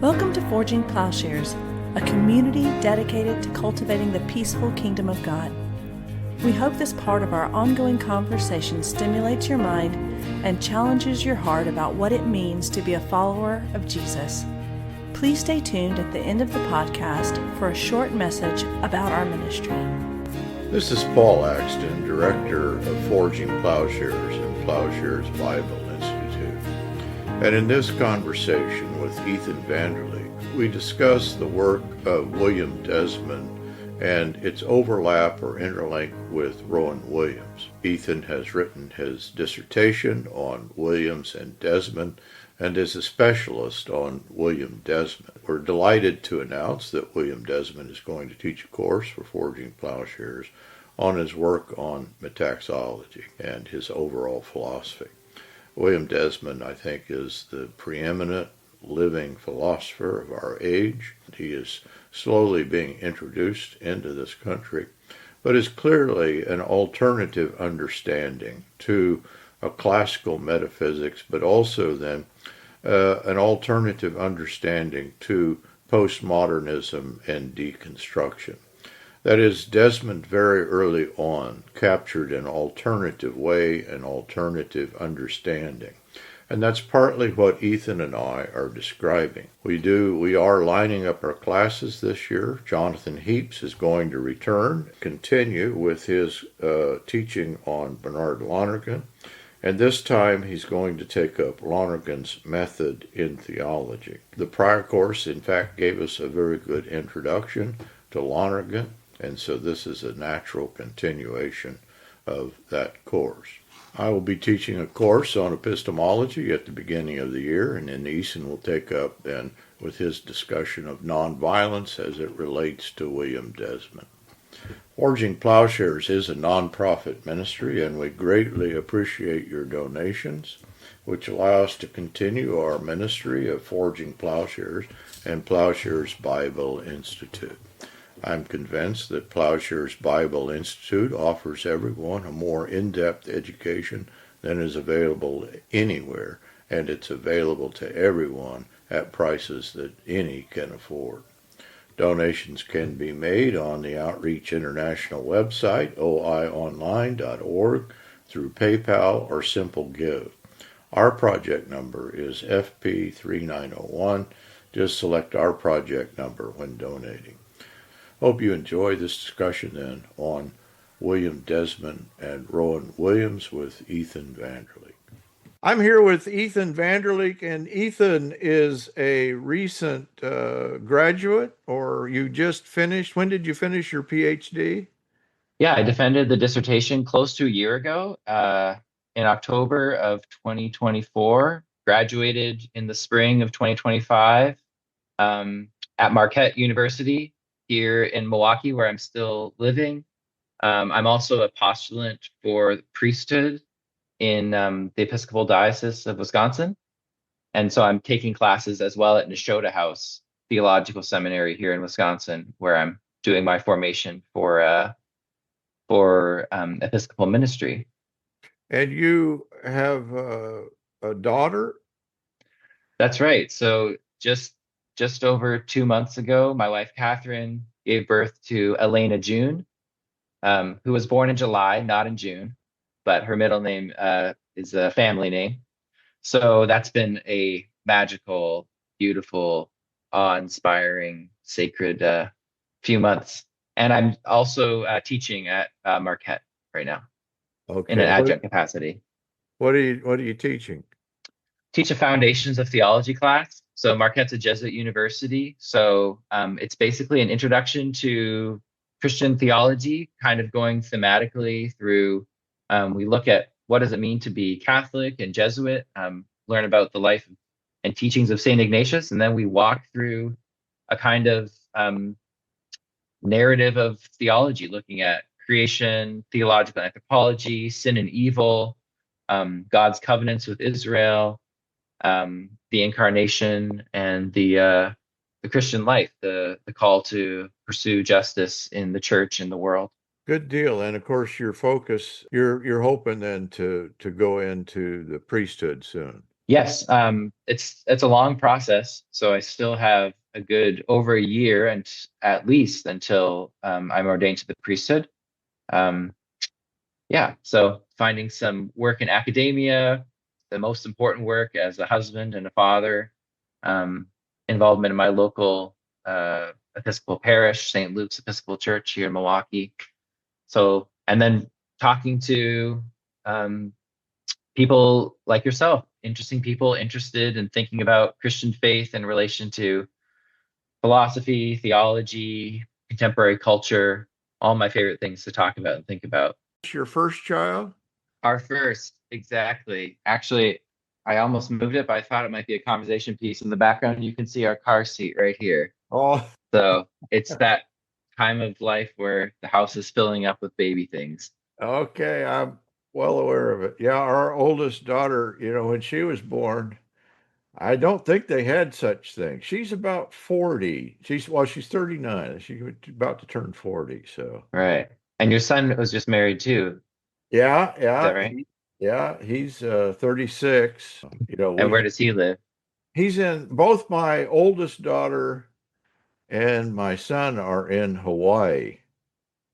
Welcome to Forging Plowshares, a community dedicated to cultivating the peaceful kingdom of God. We hope this part of our ongoing conversation stimulates your mind and challenges your heart about what it means to be a follower of Jesus. Please stay tuned at the end of the podcast for a short message about our ministry. This is Paul Axton, Director of Forging Plowshares and Plowshares Bible Institute. And in this conversation with Ethan Vanderleek, we discuss the work of William Desmond and its overlap or interlink with Rowan Williams. Ethan has written his dissertation on Williams and Desmond and is a specialist on William Desmond. We're delighted to announce that William Desmond is going to teach a course for Forging Plowshares on his work on metaxology and his overall philosophy. William Desmond, I think, is the preeminent living philosopher of our age. He is slowly being introduced into this country, but is clearly an alternative understanding to a classical metaphysics, but also then an alternative understanding to postmodernism and deconstruction. That is, Desmond very early on captured an alternative way, an alternative understanding. And that's partly what Ethan and I are describing. We are lining up our classes this year. Jonathan Heaps is going to return, continue with his teaching on Bernard Lonergan. And this time he's going to take up Lonergan's method in theology. The prior course, in fact, gave us a very good introduction to Lonergan, and so this is a natural continuation of that course. I will be teaching a course on epistemology at the beginning of the year, and then Ethan will take up then with his discussion of nonviolence as it relates to William Desmond. Forging Plowshares is a nonprofit ministry, and we greatly appreciate your donations, which allow us to continue our ministry of Forging Plowshares and Plowshares Bible Institute. I'm convinced that Plowshares Bible Institute offers everyone a more in-depth education than is available anywhere, and it's available to everyone at prices that any can afford. Donations can be made on the Outreach International website, oionline.org, through PayPal or Simple Give. Our project number is FP3901. Just select our project number when donating. Hope you enjoy this discussion then on William Desmond and Rowan Williams with Ethan Vanderleek. I'm here with Ethan Vanderleek, and Ethan is a recent graduate, or you just finished. When did you finish your PhD? Yeah, I defended the dissertation close to a year ago, in October of 2024, graduated in the spring of 2025 at Marquette University here in Milwaukee, where I'm still living. I'm also a postulant for priesthood in the Episcopal Diocese of Wisconsin. And so I'm taking classes as well at Nashotah House Theological Seminary here in Wisconsin, where I'm doing my formation for Episcopal ministry. And you have a daughter? That's right. So just over 2 months ago, my wife, Catherine, gave birth to Elena June, who was born in July, not in June, but her middle name is a family name. So that's been a magical, beautiful, awe-inspiring, sacred few months. And I'm also teaching at Marquette right now, in an adjunct capacity. What are you teaching? Teach a Foundations of Theology class. So Marquette's a Jesuit university. So it's basically an introduction to Christian theology, kind of going thematically through, we look at what does it mean to be Catholic and Jesuit, learn about the life and teachings of St. Ignatius, and then we walk through a kind of narrative of theology, looking at creation, theological anthropology, sin and evil, God's covenants with Israel, the incarnation, and the Christian life, the call to pursue justice in the church and the world. Good deal. And of course, your focus, you're hoping then to go into the priesthood soon. Yes, it's a long process, so I still have a good over a year and at least until I'm ordained to the priesthood. Um, yeah, so finding some work in academia, the most important work as a husband and a father, um, involvement in my local Episcopal parish, St. Luke's Episcopal Church here in Milwaukee. So, and then talking to um, people like yourself, interesting people interested in thinking about Christian faith in relation to philosophy, theology, contemporary culture, all my favorite things to talk about and think about. Your first child? Our first, exactly. Actually, I almost moved it, but I thought it might be a conversation piece. In the background, you can see our car seat right here. Oh, So it's that time of life where the house is filling up with baby things. okay. I'm well aware of it. Yeah, our oldest daughter, when she was born, I don't think they had such things. She's about 40. She's 39. She's about to turn 40. So Right. And your son was just married too. yeah, Is that yeah, right? yeah. He's 36. And where does he live? He's in both my oldest daughter and my son are in Hawaii.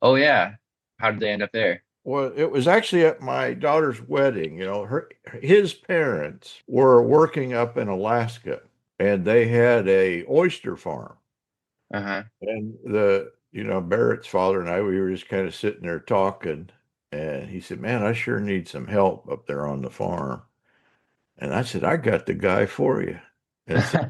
Oh yeah. How did they end up there? Well, it was actually at my daughter's wedding. His parents were working up in Alaska, and they had a oyster farm. Uh-huh. And Barrett's father and I, we were just kind of sitting there talking, and he said, "Man, I sure need some help up there on the farm." And I said, "I got the guy for you." And so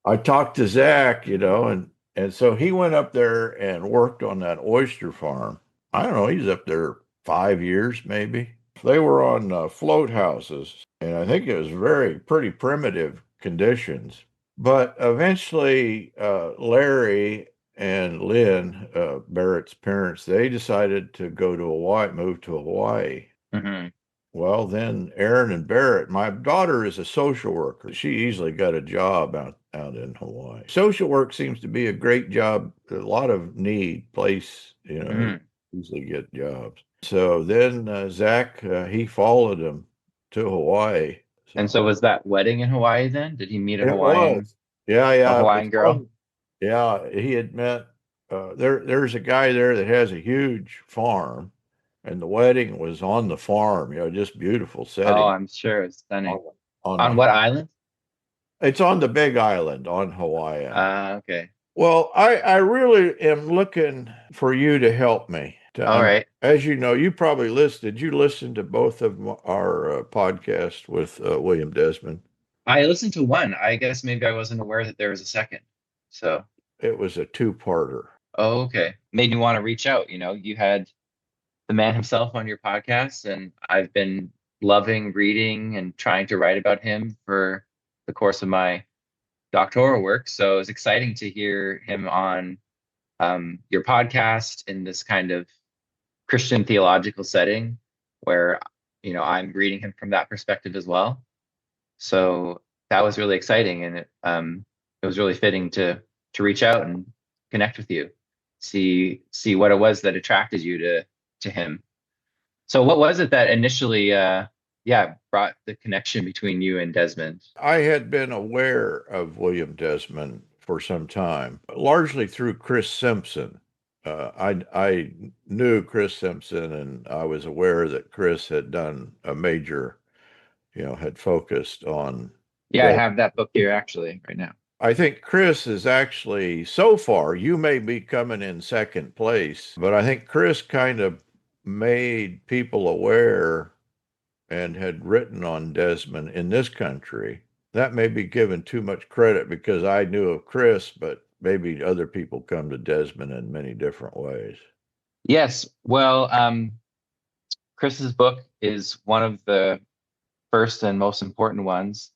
I talked to Zach, and so he went up there and worked on that oyster farm. I don't know, he's up there 5 years maybe. They were on float houses, and I think it was pretty primitive conditions. But eventually, Larry and Lynn, Barrett's parents, they decided to go to Hawaii, move to Hawaii. Hmm. Well, then Aaron and Barrett, my daughter is a social worker. She easily got a job out in Hawaii. Social work seems to be a great job. A lot of Hmm. easily get jobs. So then Zach, he followed him to Hawaii. And so was that wedding in Hawaii then? Did he meet It was. Yeah, a yeah. It was Hawaiian girl? fun. Yeah, he had met there's a guy there that has a huge farm, and the wedding was on the farm, just beautiful Oh, setting I'm sure it's on, stunning. on On the what island? it's on the big island on Hawaii. Okay. Well, I really am looking for you to help me. All right. As you know, you listened to both of our podcasts with William Desmond. I listened to one. I guess maybe I wasn't aware that there was a second. So, It was a two-parter. oh, okay. Made me want to reach out. You had the man himself on your podcast, and I've been loving reading and trying to write about him for the course of my doctoral work. So it was exciting to hear him on your podcast in this kind of Christian theological setting where, I'm reading him from that perspective as well. So that was really exciting, and it was really fitting to reach out and connect with you, see what it was that attracted you to him. So what was it that initially brought the connection between you and Desmond? I had been aware of William Desmond for some time, largely through Chris Simpson. I knew Chris Simpson, and I was aware that Chris had done a major, had focused on. Yeah, I have that book here actually right now. I think Chris is actually, so far, you may be coming in second place, but I think Chris kind of made people aware and had written on Desmond in this country. That may be given too much credit because I knew of Chris, but maybe other people come to Desmond in many different ways. Yes, well, Chris's book is one of the first and most important ones.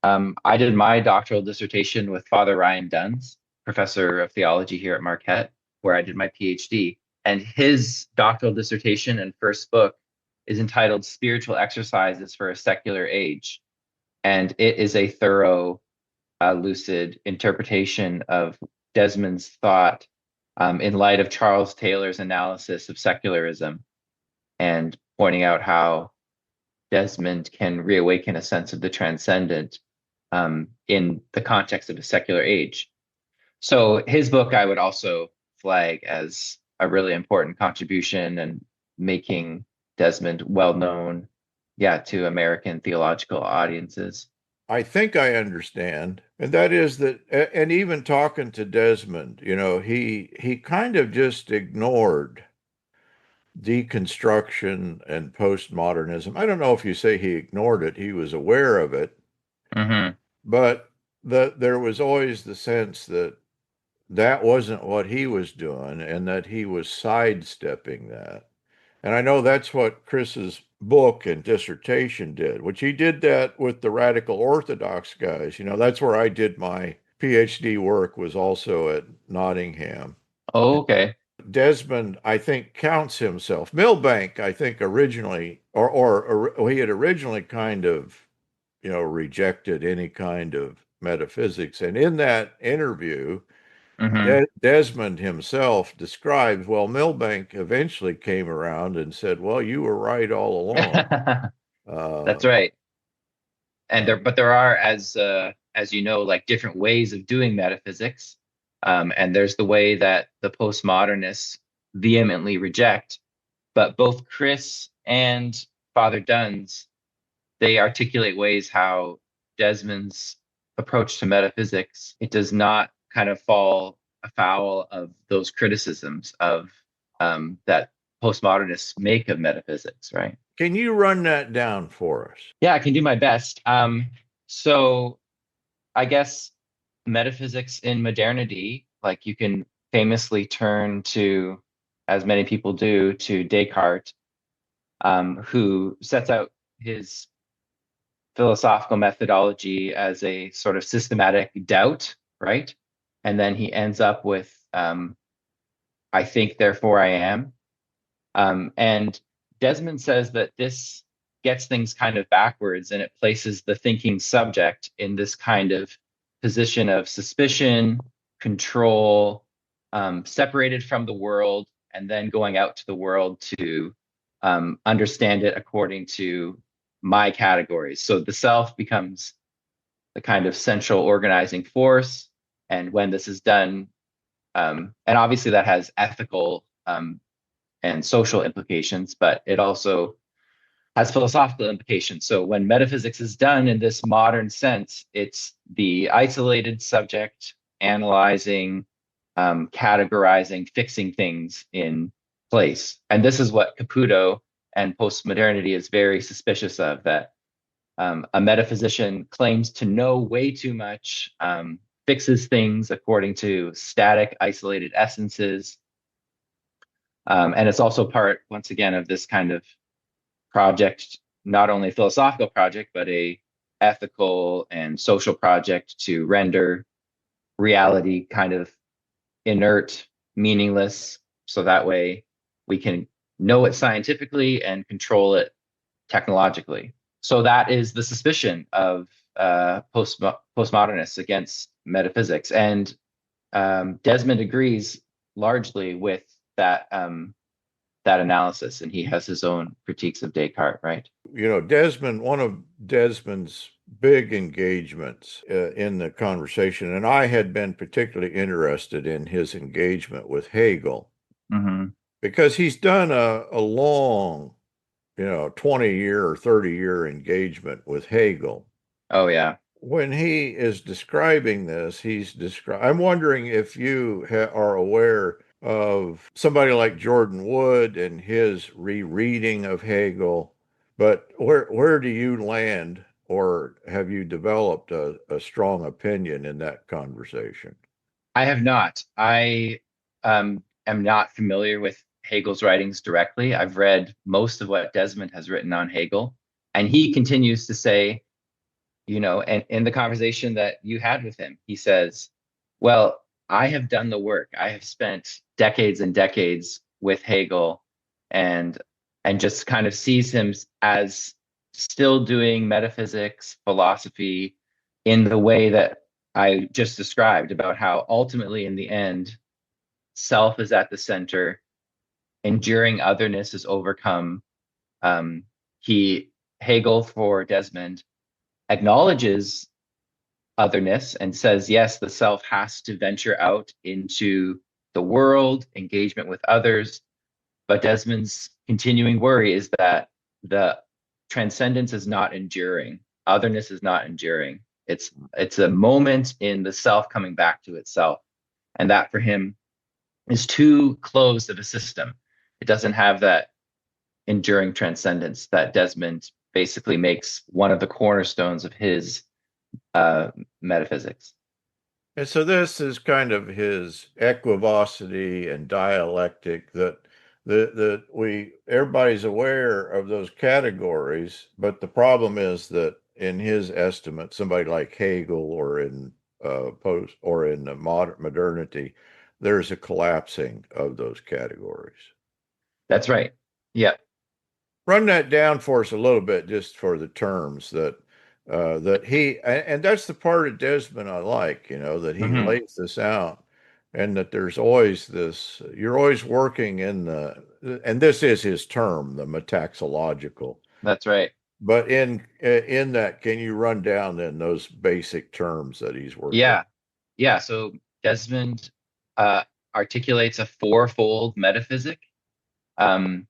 I did my doctoral dissertation with Father Ryan Duns, professor of theology here at Marquette, where I did my PhD. And his doctoral dissertation and first book is entitled Spiritual Exercises for a Secular Age. And it is a thorough, lucid interpretation of Desmond's thought in light of Charles Taylor's analysis of secularism, and pointing out how Desmond can reawaken a sense of the transcendent in the context of a secular age. So his book I would also flag as a really important contribution and making Desmond well known, to American theological audiences. I think I understand, and that is that, and even talking to Desmond, he kind of just ignored deconstruction and postmodernism. I don't know if you say he ignored it; he was aware of it, Mm-hmm. but there was always the sense that that wasn't what he was doing, and that he was sidestepping that. And I know that's what Chris's book and dissertation did, which he did that with the radical Orthodox guys. That's where I did my PhD work, was also at Nottingham. Oh, okay. Desmond, I think, counts himself. Milbank, I think, originally, or he had originally kind of, rejected any kind of metaphysics. And in that interview, Mm-hmm. Desmond himself describes, well, Milbank eventually came around and said, well, you were right all along. Uh, That's right. And uh, there are, as you know, like different ways of doing metaphysics. And there's the way that the postmodernists vehemently reject, but both Chris and Father Duns, they articulate ways how Desmond's approach to metaphysics, it does not kind of fall afoul of those criticisms of that postmodernists make of metaphysics, right? can you run that down for us? Yeah, I can do my best. So I guess metaphysics in modernity, like you can famously turn to, as many people do, to Descartes, who sets out his philosophical methodology as a sort of systematic doubt, right? And then he ends up with, I think, therefore I am. And Desmond says that this gets things kind of backwards, and it places the thinking subject in this kind of position of suspicion, control, separated from the world, and then going out to the world to understand it according to my categories. So the self becomes the kind of central organizing force. And when this is done, and obviously that has ethical and social implications, but it also has philosophical implications. So when metaphysics is done in this modern sense, it's the isolated subject analyzing, categorizing, fixing things in place. And this is what Caputo and postmodernity is very suspicious of, that a metaphysician claims to know way too much, fixes things according to static, isolated essences. And it's also part, once again, of this kind of project, not only a philosophical project, but a ethical and social project to render reality kind of inert, meaningless, so that way we can know it scientifically and control it technologically. So that is the suspicion of postmodernists against metaphysics. And Desmond agrees largely with that that analysis, and he has his own critiques of Descartes, right? Desmond, one of Desmond's big engagements in the conversation, and I had been particularly interested in his engagement with Hegel, Mm-hmm. because he's done a long, 20-year or 30-year engagement with Hegel. Oh, yeah. When he is describing this, I'm wondering if you are aware of somebody like Jordan Wood and his rereading of Hegel, but where do you land, or have you developed a strong opinion in that conversation? I have not. I am not familiar with Hegel's writings directly. I've read most of what Desmond has written on Hegel, and he continues to say, and in the conversation that you had with him, he says, well, I have done the work. I have spent decades and decades with Hegel, and just kind of sees him as still doing metaphysics, philosophy in the way that I just described, about how ultimately in the end, self is at the center, enduring otherness is overcome. He Hegel, for Desmond, acknowledges otherness and says, yes, the self has to venture out into the world, engagement with others. But Desmond's continuing worry is that the transcendence is not enduring. Otherness is not enduring. It's a moment in the self coming back to itself. And that for him is too closed of a system. It doesn't have that enduring transcendence that Desmond basically makes one of the cornerstones of his metaphysics. And so this is kind of his equivocity and dialectic that everybody's aware of those categories, but the problem is that in his estimate, somebody like Hegel or in modernity, there's a collapsing of those categories. That's right. Yeah. Run that down for us a little bit, just for the terms that and that's the part of Desmond I like, that he lays this out, and that there's always this, you're always working in and this is his term, the metaxological. That's right. But in that, can you run down then those basic terms that he's working? Yeah. So Desmond articulates a fourfold metaphysic, and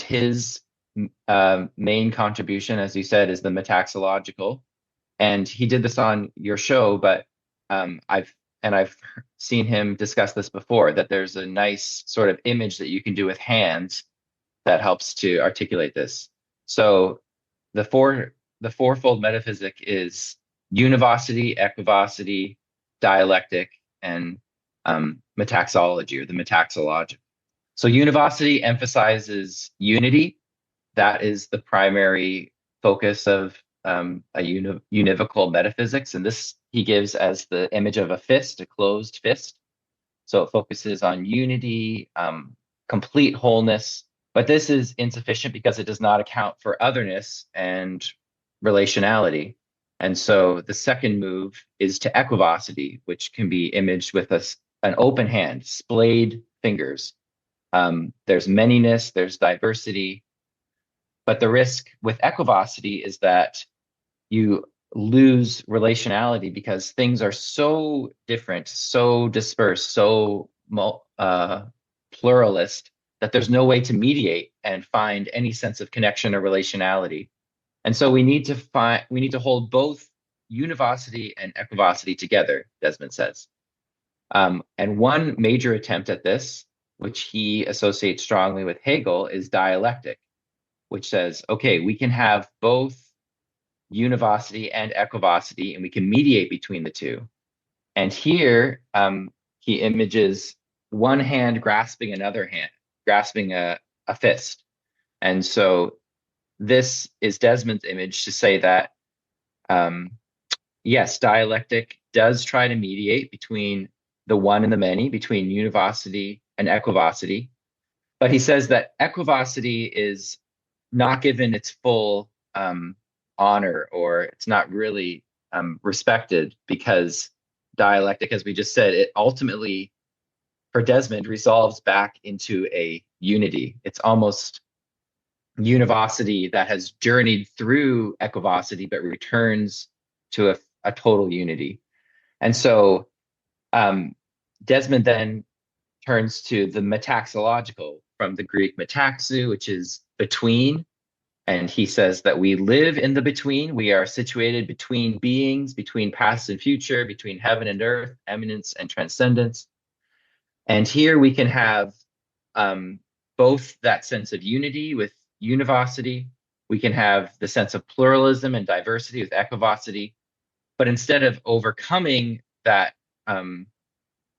his main contribution, as you said, is the metaxological. And he did this on your show, but I've seen him discuss this before, that there's a nice sort of image that you can do with hands that helps to articulate this. So the fourfold metaphysic is univocity, equivocity, dialectic, and metaxology, or the metaxological. So univocity emphasizes unity. That is the primary focus of a univocal metaphysics, and this he gives as the image of a fist, a closed fist. So it focuses on unity, complete wholeness, but this is insufficient because it does not account for otherness and relationality. And so the second move is to equivocity, which can be imaged with an open hand, splayed fingers. There's manyness, there's diversity, but the risk with equivocity is that you lose relationality because things are so different, so dispersed, so pluralist, that there's no way to mediate and find any sense of connection or relationality. And so we need to hold both univocity and equivocity together, Desmond says. And one major attempt at this, which he associates strongly with Hegel, is dialectic, which says, okay, we can have both univocity and equivocity, and we can mediate between the two. And here he images one hand grasping another hand, grasping a fist. And so this is Desmond's image to say that, yes, dialectic does try to mediate between the one and the many, between univocity and equivocity. But he says that equivocity is not given its full honor, or it's not really respected, because dialectic, as we just said, it ultimately, for Desmond, resolves back into a unity. It's almost univocity that has journeyed through equivocity but returns to a total unity. And so Desmond then turns to the metaxological, from the Greek metaxu, which is between. And he says that we live in the between. We are situated between beings, between past and future, between heaven and earth, eminence and transcendence. And here we can have both that sense of unity with univocity. We can have the sense of pluralism and diversity with equivocity. But instead of overcoming that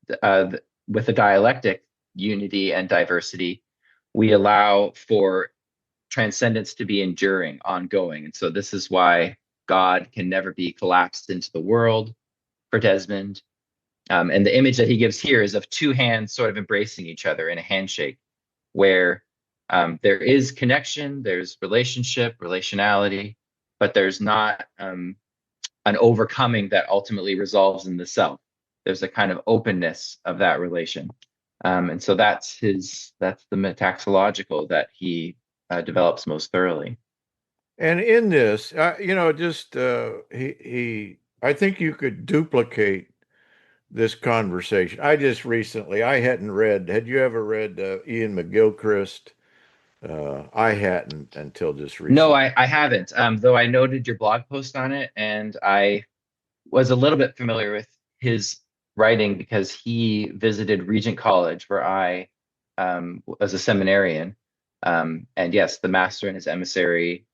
with the dialectic unity and diversity, we allow for transcendence to be enduring, ongoing. And so this is why God can never be collapsed into the world for Desmond. And the image that he gives here is of two hands sort of embracing each other in a handshake, where there is connection, there's relationship, relationality, but there's not an overcoming that ultimately resolves in the self. There's a kind of openness of that relation. And so that's the metaxological that he develops most thoroughly. And in this, just I think you could duplicate this conversation. I hadn't read, had you ever read Ian McGilchrist? I hadn't until just No, recently. I haven't. Though I noted your blog post on it, and I was a little bit familiar with his writing because he visited Regent College, where I was a seminarian. And yes, the master and his emissary.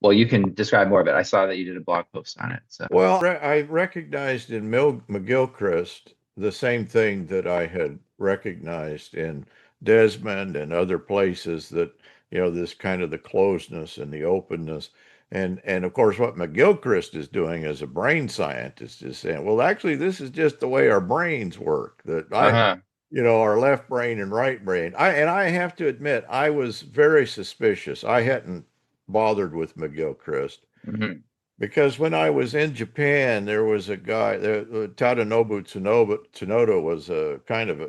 Well, you can describe more of it. I saw that you did a blog post on it. So. Well, I recognized in McGilchrist the same thing that I had recognized in Desmond and other places, that, this kind of the closeness and the openness. And of course, what McGilchrist is doing as a brain scientist is saying, well, actually, this is just the way our brains work, that Uh-huh. our left brain and right brain. I have to admit, I was very suspicious. I hadn't bothered with McGilchrist. Hmm. Because when I was in Japan, there was a guy, Tadanobu Tsunoda was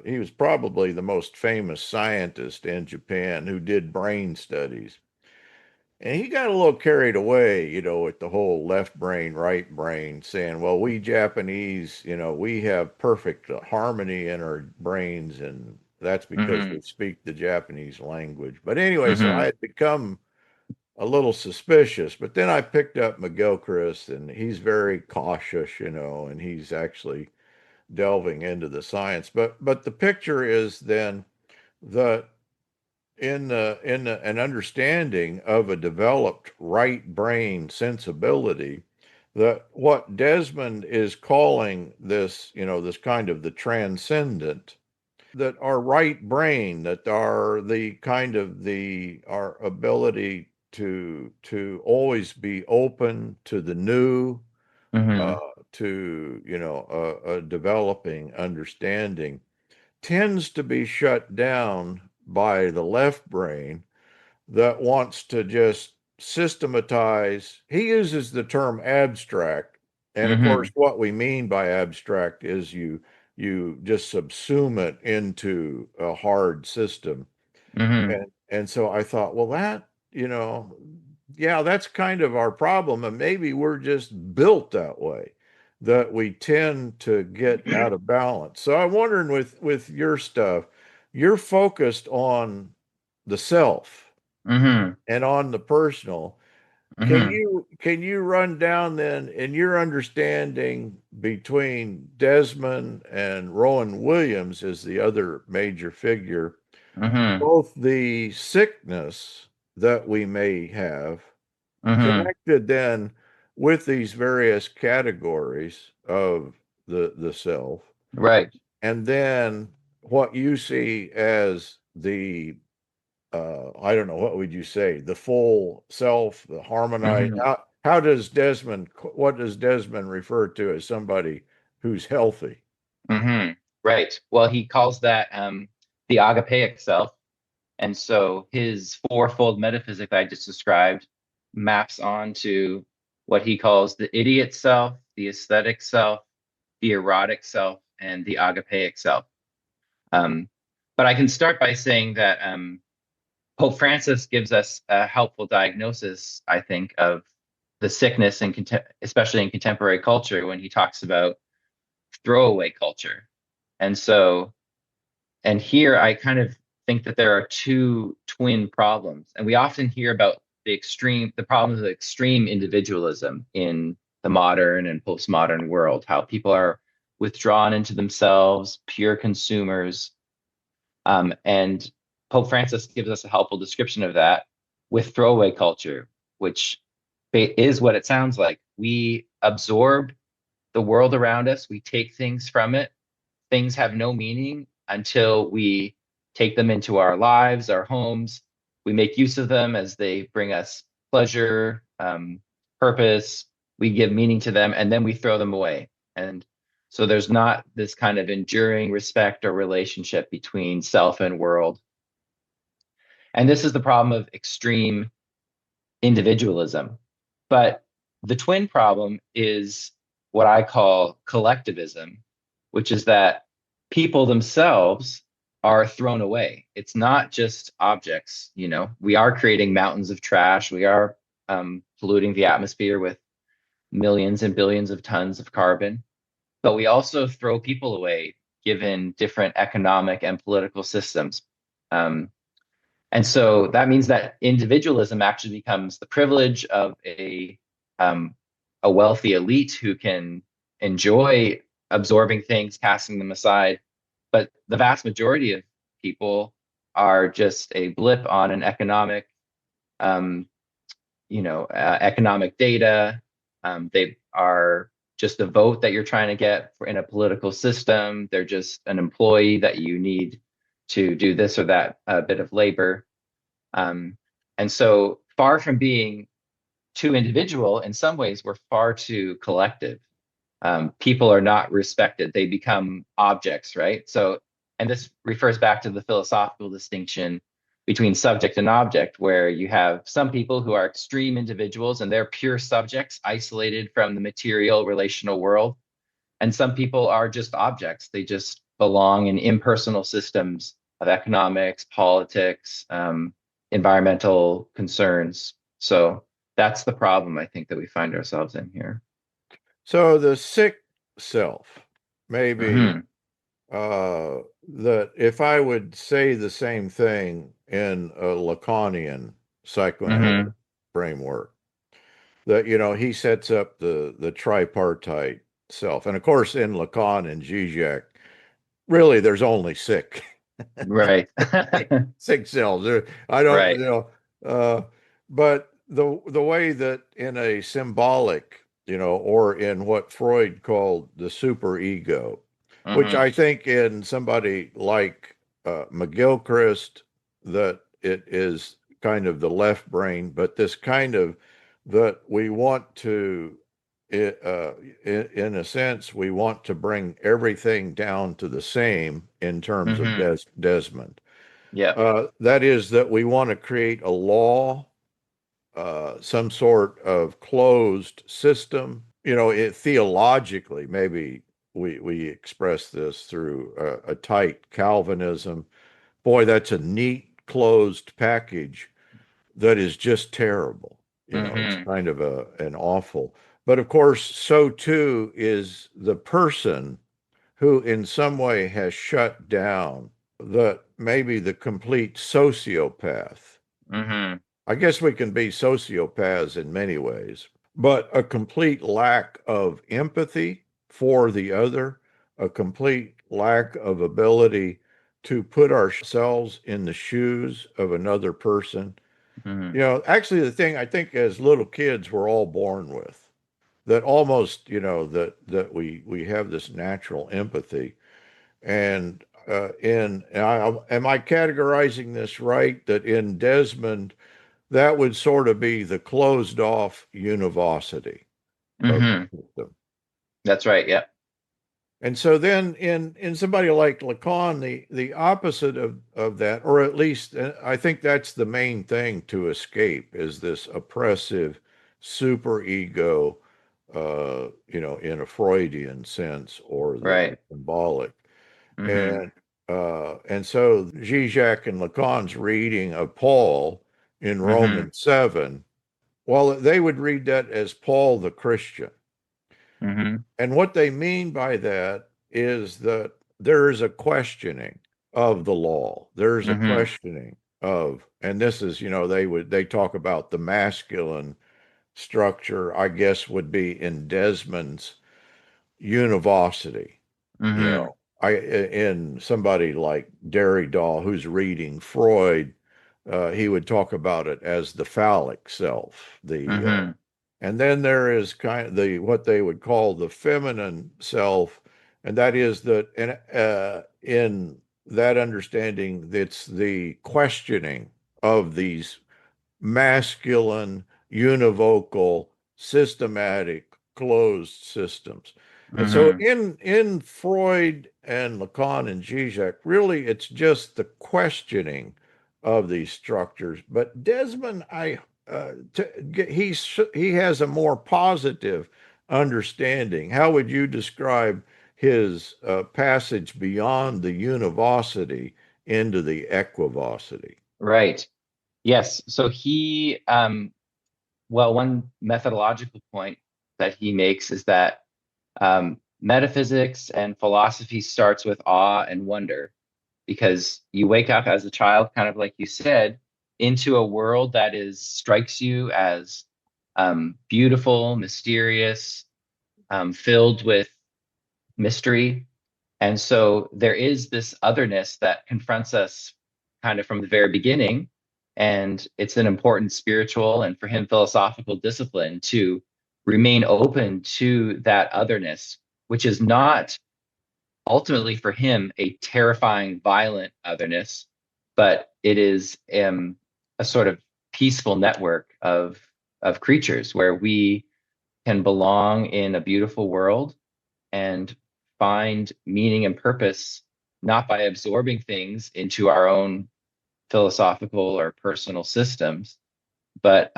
he was probably the most famous scientist in Japan who did brain studies. And he got a little carried away, with the whole left brain, right brain, saying, well, we Japanese, we have perfect harmony in our brains, and that's because Hmm. we speak the Japanese language. But anyway, so I Hmm. had become a little suspicious, but then I picked up McGilchrist, and he's very cautious, and he's actually delving into the science. But the picture is then that an understanding of a developed right brain sensibility, that what Desmond is calling this, this kind of the transcendent, that our right brain, that our ability to always be open to the new, uh, Hmm. to a developing understanding, tends to be shut down by the left brain, that wants to just systematize. He uses the term abstract. And of course, Hmm. what we mean by abstract is you just subsume it into a hard system. Hmm. And so I thought, well, yeah, that's kind of our problem. And maybe we're just built that way, that we tend to get out of balance. So I'm wondering, with your stuff, you're focused on the self Hmm. and on the personal. Can Hmm. you run down then, in your understanding, between Desmond and Rowan Williams as the other major figure, Hmm. both the sickness that we may have Hmm. connected then with these various categories of the self, Right. and then what you see as the I don't know, what would you say, the full self, the harmonized? Hmm. How does Desmond, what does Desmond refer to as somebody who's healthy? Hmm. Right. Well, he calls that the agapeic self. And so his fourfold metaphysic that I just described maps onto what he calls the idiot self, the aesthetic self, the erotic self, and the agapeic self. Um, but I can start by saying that Pope Francis gives us a helpful diagnosis, I think, of the sickness, and especially in contemporary culture, when he talks about throwaway culture. And so, and here I kind of think that there are two twin problems. And we often hear about the problems of extreme individualism in the modern and postmodern world, how people are withdrawn into themselves, pure consumers. And Pope Francis gives us a helpful description of that with throwaway culture, which is what it sounds like. We absorb the world around us, we take things from it. Things have no meaning until we take them into our lives, our homes. We make use of them as they bring us pleasure, purpose. We give meaning to them, and then we throw them away. And so there's not this kind of enduring respect or relationship between self and world. And this is the problem of extreme individualism. But the twin problem is what I call collectivism, which is that people themselves are thrown away. It's not just objects, we are creating mountains of trash. We are polluting the atmosphere with millions and billions of tons of carbon. But we also throw people away given different economic and political systems. And so that means that individualism actually becomes the privilege of a wealthy elite who can enjoy absorbing things, casting them aside. But the vast majority of people are just a blip on an economic, economic data. They are just a vote that you're trying to get in a political system. They're just an employee that you need to do this or that bit of labor. And so far from being too individual, in some ways, we're far too collective. People are not respected. They become objects, right? So, and this refers back to the philosophical distinction between subject and object, where you have some people who are extreme individuals and they're pure subjects, isolated from the material relational world. And some people are just objects. They just belong in impersonal systems of economics, politics, environmental concerns. So that's the problem, I think, that we find ourselves in here. So the sick self, maybe that if I would say the same thing in a Lacanian psychoanalytic framework, that, he sets up the tripartite self. And of course, in Lacan and Zizek, really, there's only sick. Right. Sick selves. I don't, right. But the way that in a symbolic, or in what Freud called the superego, which I think in somebody like McGilchrist, that it is kind of the left brain, but this kind of that we want to, in a sense, we want to bring everything down to the same in terms of Desmond. Yeah. That is that we want to create a law, some sort of closed system. Theologically, maybe we express this through a tight Calvinism. Boy, that's a neat closed package that is just terrible. It's kind of an awful. But of course, so too is the person who in some way has shut down maybe the complete sociopath. I guess we can be sociopaths in many ways, but a complete lack of empathy for the other, a complete lack of ability to put ourselves in the shoes of another person. Actually, the thing I think as little kids we're all born with, that almost, that we have this natural empathy. And am I categorizing this right, that in Desmond, that would sort of be the closed off univocity of the system? That's right. Yeah. And so then in somebody like Lacan, the opposite of that, or at least I think that's the main thing to escape, is this oppressive superego, in a Freudian sense, or the symbolic. And so Zizek and Lacan's reading of Paul in Romans 7, well, they would read that as Paul the Christian. And what they mean by that is that there is a questioning of the law. There's a questioning of, and this is, they talk about the masculine structure, I guess, would be in Desmond's univocity. In somebody like Derrida, who's reading Freud, he would talk about it as the phallic self, and then there is kind of what they would call the feminine self, and that is that in that understanding, it's the questioning of these masculine, univocal, systematic, closed systems. And so in Freud and Lacan and Zizek, really it's just the questioning of these structures. But Desmond, he has a more positive understanding. How would you describe his passage beyond the univocity into the equivocity? Right. Yes. So he well, one methodological point that he makes is that metaphysics and philosophy starts with awe and wonder, because you wake up as a child, kind of like you said, into a world that is strikes you as beautiful, mysterious, filled with mystery. And so there is this otherness that confronts us kind of from the very beginning. And it's an important spiritual and, for him, philosophical discipline to remain open to that otherness, which is not ultimately for him a terrifying, violent otherness, but it is a sort of peaceful network of creatures where we can belong in a beautiful world and find meaning and purpose, not by absorbing things into our own philosophical or personal systems, but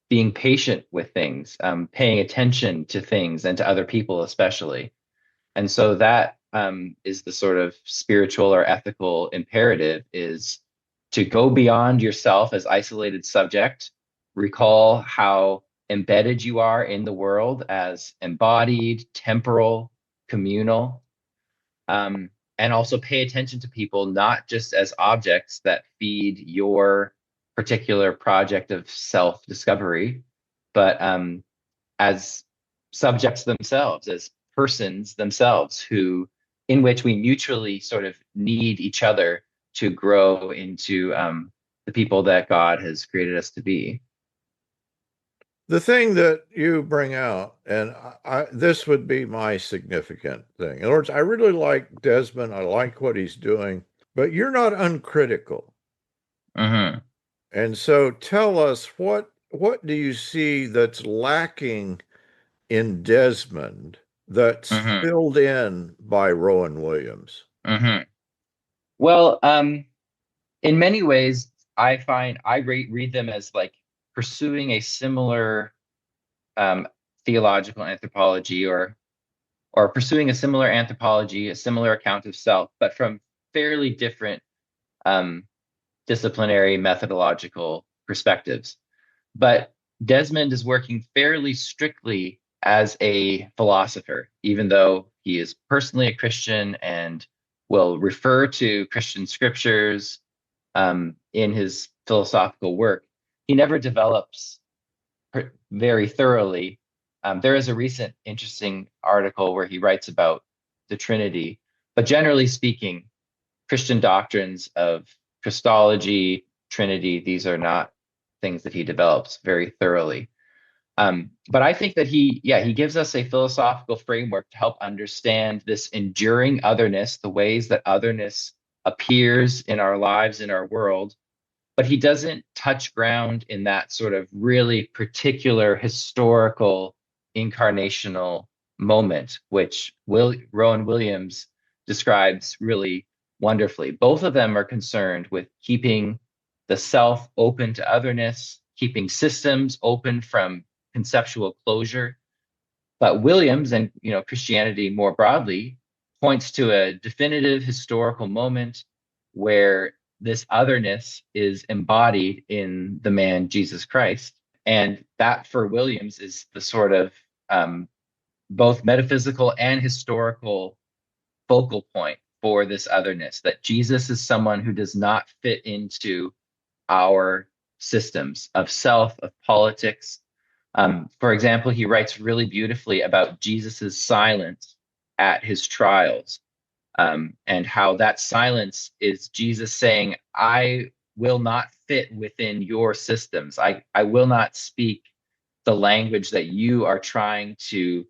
being patient with things, paying attention to things and to other people especially. And so that is the sort of spiritual or ethical imperative, is to go beyond yourself as isolated subject, recall how embedded you are in the world as embodied, temporal, communal, and also pay attention to people not just as objects that feed your particular project of self-discovery, but as subjects themselves, as persons themselves, who in which we mutually sort of need each other to grow into the people that God has created us to be. The thing that you bring out, and this would be my significant thing. In other words, I really like Desmond. I like what he's doing, but you're not uncritical. Mm-hmm. And so tell us, what do you see that's lacking in Desmond that's Mm-hmm. filled in by Rowan Williams? Mm-hmm. Well, in many ways, I find I read them as like pursuing a similar um, theological anthropology, or pursuing a similar anthropology, a similar account of self, but from fairly different um, disciplinary methodological perspectives. But Desmond is working fairly strictly as a philosopher, even though he is personally a Christian and will refer to Christian scriptures in his philosophical work. He never develops very thoroughly. There is a recent interesting article where he writes about the Trinity, but generally speaking, Christian doctrines of Christology, Trinity, these are not things that he develops very thoroughly. But I think that he gives us a philosophical framework to help understand this enduring otherness, the ways that otherness appears in our lives, in our world. But he doesn't touch ground in that sort of really particular historical incarnational moment, which Rowan Williams describes really wonderfully. Both of them are concerned with keeping the self open to otherness, keeping systems open from conceptual closure. But Williams, and Christianity more broadly, points to a definitive historical moment where this otherness is embodied in the man Jesus Christ. And that, for Williams, is the sort of both metaphysical and historical focal point for this otherness, that Jesus is someone who does not fit into our systems of self, of politics. For example, he writes really beautifully about Jesus's silence at his trials, and how that silence is Jesus saying, I will not fit within your systems. I will not speak the language that you are trying to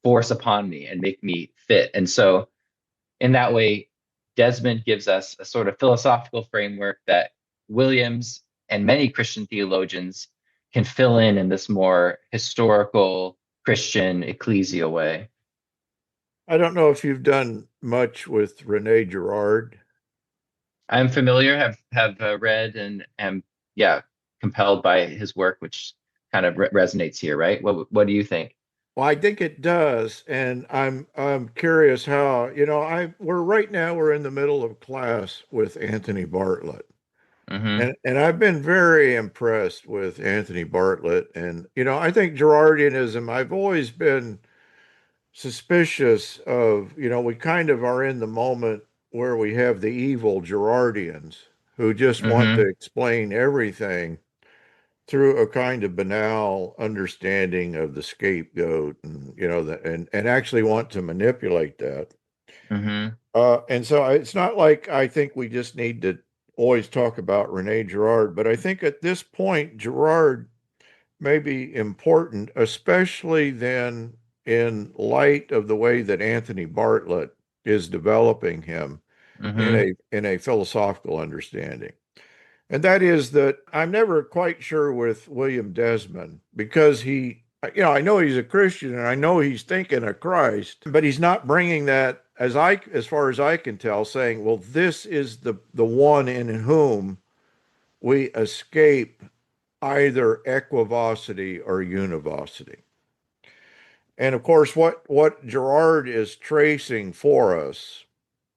force upon me and make me fit. And so in that way, Desmond gives us a sort of philosophical framework that Williams and many Christian theologians can fill in this more historical Christian ecclesial way. I don't know if you've done much with Rene Girard. I'm familiar, have read, and am, yeah, compelled by his work, which kind of resonates here, right? What do you think? Well, I think it does, and I'm curious how, we're right now we're in the middle of class with Anthony Bartlett. Mm-hmm. And I've been very impressed with Anthony Bartlett. And, I think Girardianism, I've always been suspicious of, we kind of are in the moment where we have the evil Girardians who just want to Mm-hmm. explain everything through a kind of banal understanding of the scapegoat and, and actually want to manipulate that. Mm-hmm. And so it's not like I think we just need to always talk about Rene Girard, but I think at this point, Girard may be important, especially then in light of the way that Anthony Bartlett is developing him in Mm-hmm. a philosophical understanding. And that is that I'm never quite sure with William Desmond because I know he's a Christian and I know he's thinking of Christ, but he's not bringing that as far as I can tell, saying, well, this is the one in whom we escape either equivocity or univocity. And of course, what Girard is tracing for us,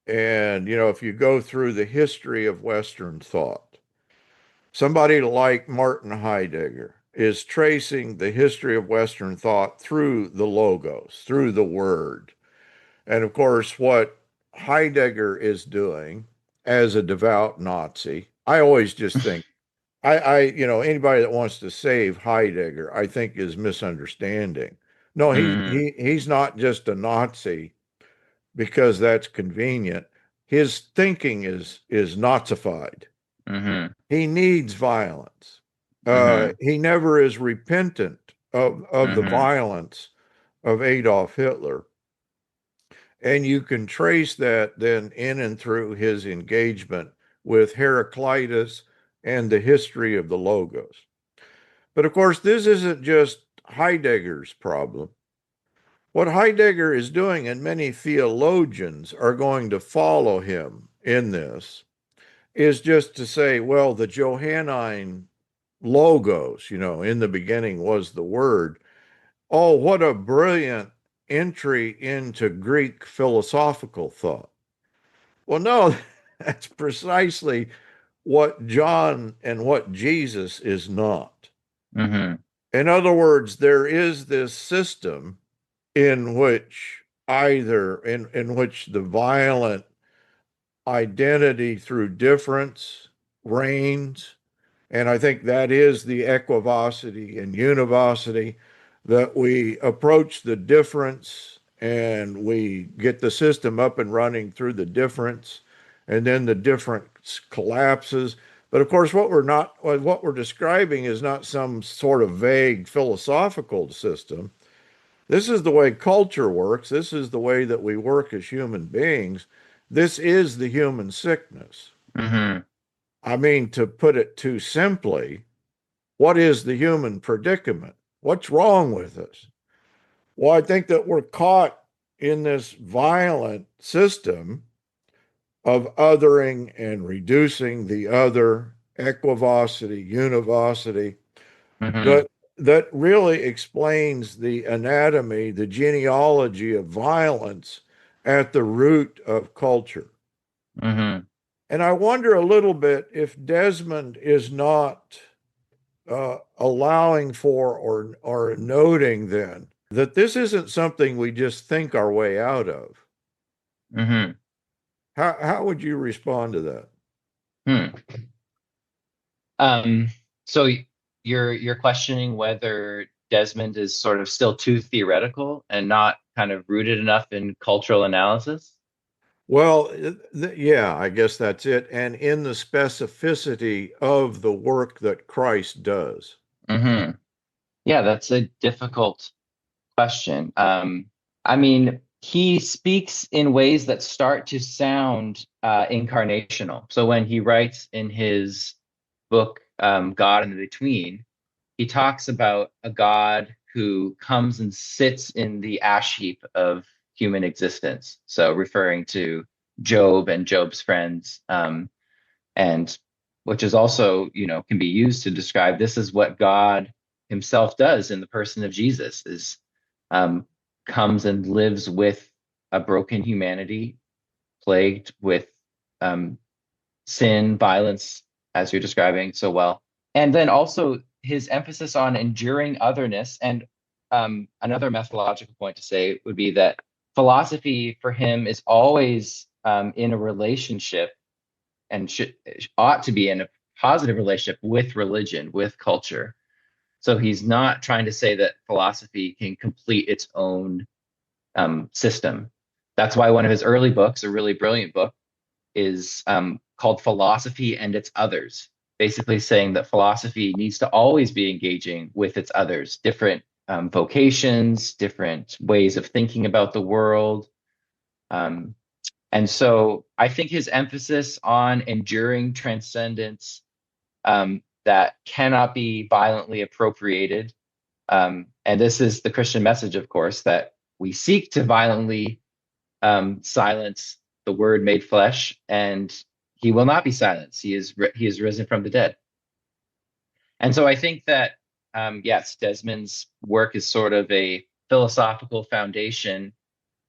and if you go through the history of Western thought, somebody like Martin Heidegger is tracing the history of Western thought through the logos, through the word. And of course, what Heidegger is doing as a devout Nazi, I always just think, anybody that wants to save Heidegger, I think is misunderstanding. No, he's not just a Nazi because that's convenient. His thinking is Nazified. Mm-hmm. He needs violence. Mm-hmm. He never is repentant of the Mm-hmm. violence of Adolf Hitler. And you can trace that then in and through his engagement with Heraclitus and the history of the Logos. But of course, this isn't just Heidegger's problem. What Heidegger is doing, and many theologians are going to follow him in this, is just to say, well, the Johannine logos, in the beginning was the word. Oh, what a brilliant entry into Greek philosophical thought. Well, no, that's precisely what John and what Jesus is not. Mm-hmm. In other words, there is this system in which in which the violent identity through difference reigns. And I think that is the equivocity and univocity, that we approach the difference and we get the system up and running through the difference, and then the difference collapses. But of course, what we're describing is not some sort of vague philosophical system. This is the way culture works. This is the way that we work as human beings. This is the human sickness. Mm-hmm. I mean, to put it too simply, what is the human predicament? What's wrong with us? Well, I think that we're caught in this violent system of othering and reducing the other, equivocity, univocity, Mm-hmm. that that really explains the anatomy, the genealogy of violence at the root of culture. Mm-hmm. And I wonder a little bit if Desmond is not allowing for or noting then that this isn't something we just think our way out of. Mm-hmm. How would you respond to that? Hmm. So you're questioning whether Desmond is sort of still too theoretical and not kind of rooted enough in cultural analysis? Well, yeah, I guess that's it. And in the specificity of the work that Christ does. Mm-hmm. Yeah, that's a difficult question. I mean, he speaks in ways that start to sound incarnational. So when he writes in his book, God in the Between, he talks about a God who comes and sits in the ash heap of human existence. So referring to Job and Job's friends, and which is also, can be used to describe this is what God himself does in the person of Jesus, is um, comes and lives with a broken humanity plagued with um, sin, violence, as you're describing so well. And then also his emphasis on enduring otherness. And another methodological point to say would be that philosophy for him is always in a relationship and ought to be in a positive relationship with religion, with culture. So he's not trying to say that philosophy can complete its own system. That's why one of his early books, a really brilliant book, is called Philosophy and Its Others, basically saying that philosophy needs to always be engaging with its others, different vocations, different ways of thinking about the world. And so I think his emphasis on enduring transcendence that cannot be violently appropriated, and this is the Christian message, of course, that we seek to violently silence the Word made flesh, and he will not be silenced. He is risen from the dead. And so I think that, yes, Desmond's work is sort of a philosophical foundation.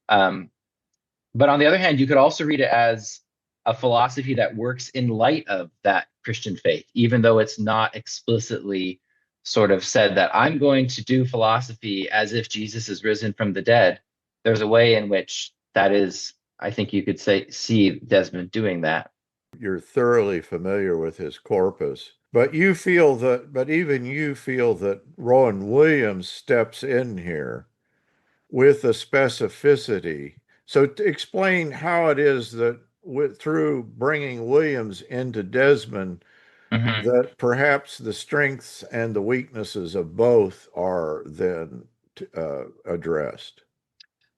But on the other hand, you could also read it as a philosophy that works in light of that Christian faith, even though it's not explicitly sort of said that I'm going to do philosophy as if Jesus is risen from the dead. There's a way in which that is, I think you could see Desmond doing that. You're thoroughly familiar with his corpus, but you feel that, but even you feel that Rowan Williams steps in here with a specificity. So to explain how it is that through bringing Williams into Desmond, that perhaps the strengths and the weaknesses of both are then addressed.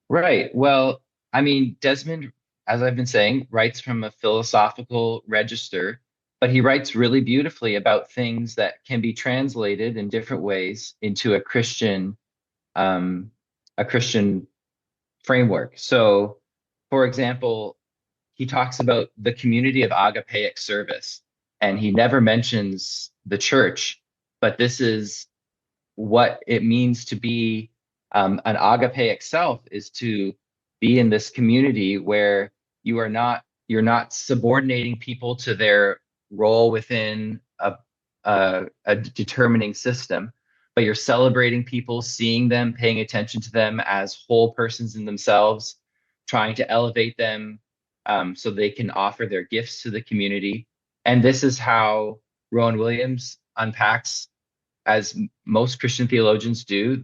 Right. Well, I mean, Desmond, as I've been saying, writes from a philosophical register, but he writes really beautifully about things that can be translated in different ways into a Christian framework. So, for example, he talks about the community of agapeic service, and he never mentions the church, but this is what it means to be an agapeic self, is to be in this community where you're not subordinating people to their role within a determining system, but you're celebrating people, seeing them, paying attention to them as whole persons in themselves, trying to elevate them so they can offer their gifts to the community. And this is how Rowan Williams unpacks, as most Christian theologians do,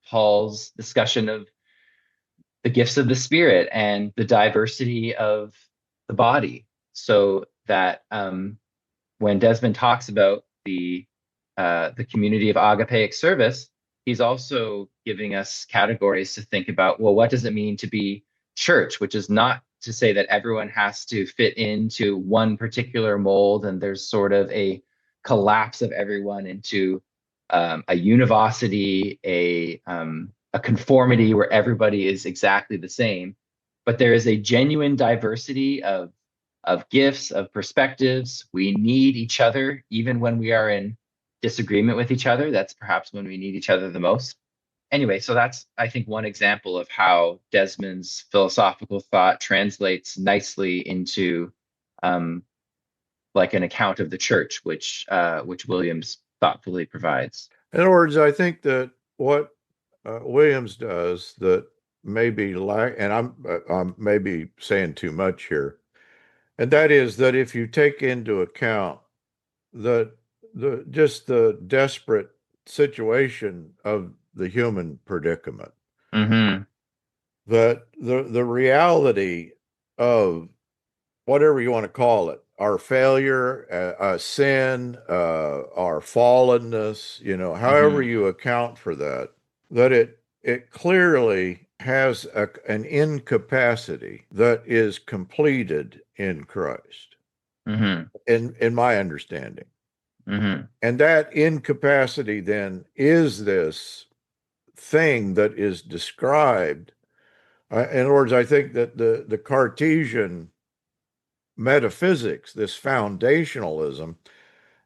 Paul's discussion of the gifts of the Spirit and the diversity of the body. So that when Desmond talks about the community of agapeic service, he's also giving us categories to think about, well, what does it mean to be church, which is not to say that everyone has to fit into one particular mold and there's sort of a collapse of everyone into a univocity, a conformity where everybody is exactly the same. But there is a genuine diversity of gifts, of perspectives. We need each other, even when we are in disagreement with each other. That's perhaps when we need each other the most. Anyway, so that's, I think, one example of how Desmond's philosophical thought translates nicely into like an account of the church, which Williams thoughtfully provides. In other words, I think that what Williams does that maybe and I'm maybe saying too much here, and that is that if you take into account the just the desperate situation of the human predicament, that the reality of whatever you want to call it, our failure, sin, our fallenness, however you account for that, that it clearly has an incapacity that is completed in Christ, in my understanding. And that incapacity then is this thing that is described. In other words, I think that the Cartesian metaphysics, this foundationalism,